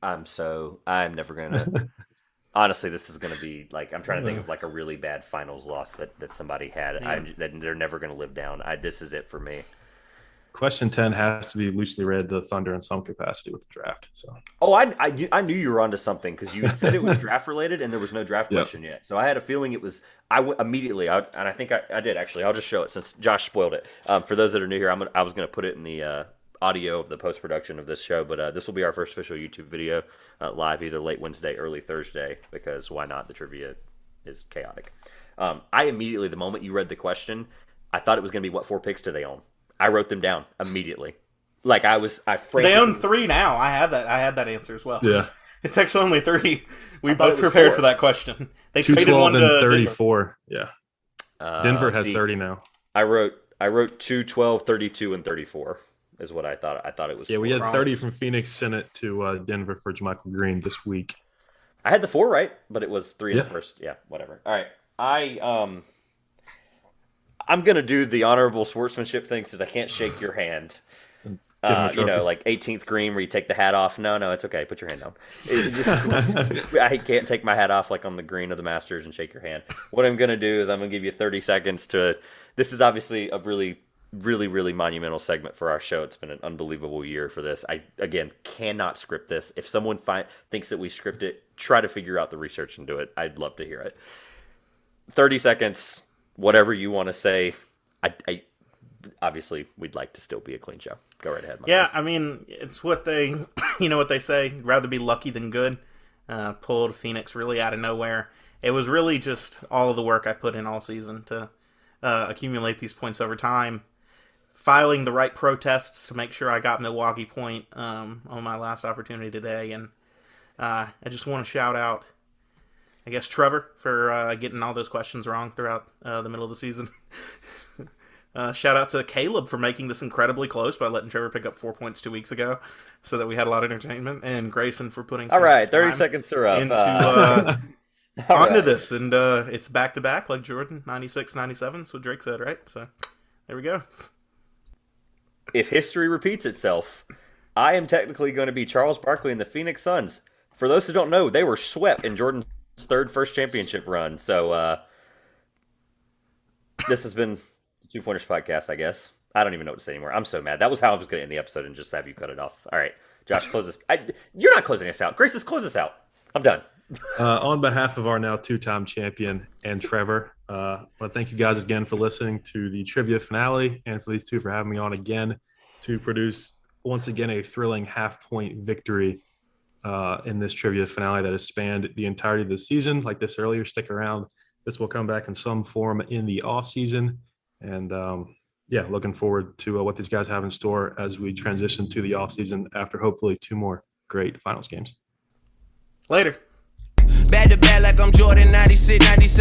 I'm never gonna. Honestly, this is gonna be like I'm trying to think of like a really bad finals loss that somebody had. That they're never gonna live down. This is it for me. Question 10 has to be loosely read to the Thunder in some capacity with the draft. So. Oh, I knew you were onto something because you said it was draft related and there was no draft question yet. So I had a feeling it was. Immediately, and I think I did actually. I'll just show it since Josh spoiled it. For those that are new here, I was gonna put it in the. Audio of the post-production of this show, but this will be our first official YouTube video live either late Wednesday, early Thursday, because why not? The trivia is chaotic. I immediately, the moment you read the question, I thought it was going to be what 4 picks do they own? I wrote them down immediately. Like they own 3 now. I had that answer as well. Yeah. It's actually only 3. We both prepared for that question. They traded 212 one to and 34. Denver. Yeah. Denver has 30 now. I wrote 2, 12, 32, and 34. Is what I thought. I thought it was. Yeah, 4. we had 30 from Phoenix, sent it to Denver for JaMychal Green this week. I had the 4 right, but it was 3 in the first. Yeah, whatever. All right, I'm gonna do the honorable sportsmanship thing since I can't shake your hand. Like 18th green where you take the hat off. No, it's okay. Put your hand down. I can't take my hat off like on the green of the Masters and shake your hand. What I'm gonna do is I'm gonna give you 30 seconds to. This is obviously a really monumental segment for our show. It's been an unbelievable year for this. I, again, cannot script this. If someone thinks that we script it, try to figure out the research and do it. I'd love to hear it. 30 seconds, whatever you want to say. obviously we'd like to still be a clean show. Go right ahead. Yeah, I mean, it's what they, you know what they say, rather be lucky than good. Pulled Phoenix really out of nowhere. It was really just all of the work I put in all season to accumulate these points over time. Filing the right protests to make sure I got Milwaukee point on my last opportunity today. And I just want to shout out, I guess, Trevor for getting all those questions wrong throughout the middle of the season. Shout out to Caleb for making this incredibly close by letting Trevor pick up 4 points 2 weeks ago so that we had a lot of entertainment. And Grayson for putting all right, 30 seconds are up. Onto this. And it's back-to-back like Jordan, 96-97. That's what Drake said, right? So there we go. If history repeats itself, I am technically going to be Charles Barkley and the Phoenix Suns. For those who don't know, they were swept in Jordan's first championship run. So this has been the Two Pointers podcast, I guess. I don't even know what to say anymore. I'm so mad. That was how I was going to end the episode and just have you cut it off. All right, Josh, close this. You're not closing us out. Grace, just close us out. I'm done. On behalf of our now two-time champion and Trevor, I want to thank you guys again for listening to the trivia finale, and for these two for having me on again to produce once again a thrilling half-point victory in this trivia finale that has spanned the entirety of the season. Like this earlier, stick around. This will come back in some form in the off season, and looking forward to what these guys have in store as we transition to the off season after hopefully 2 more great finals games. Later. Back to back like I'm Jordan, 96, 97.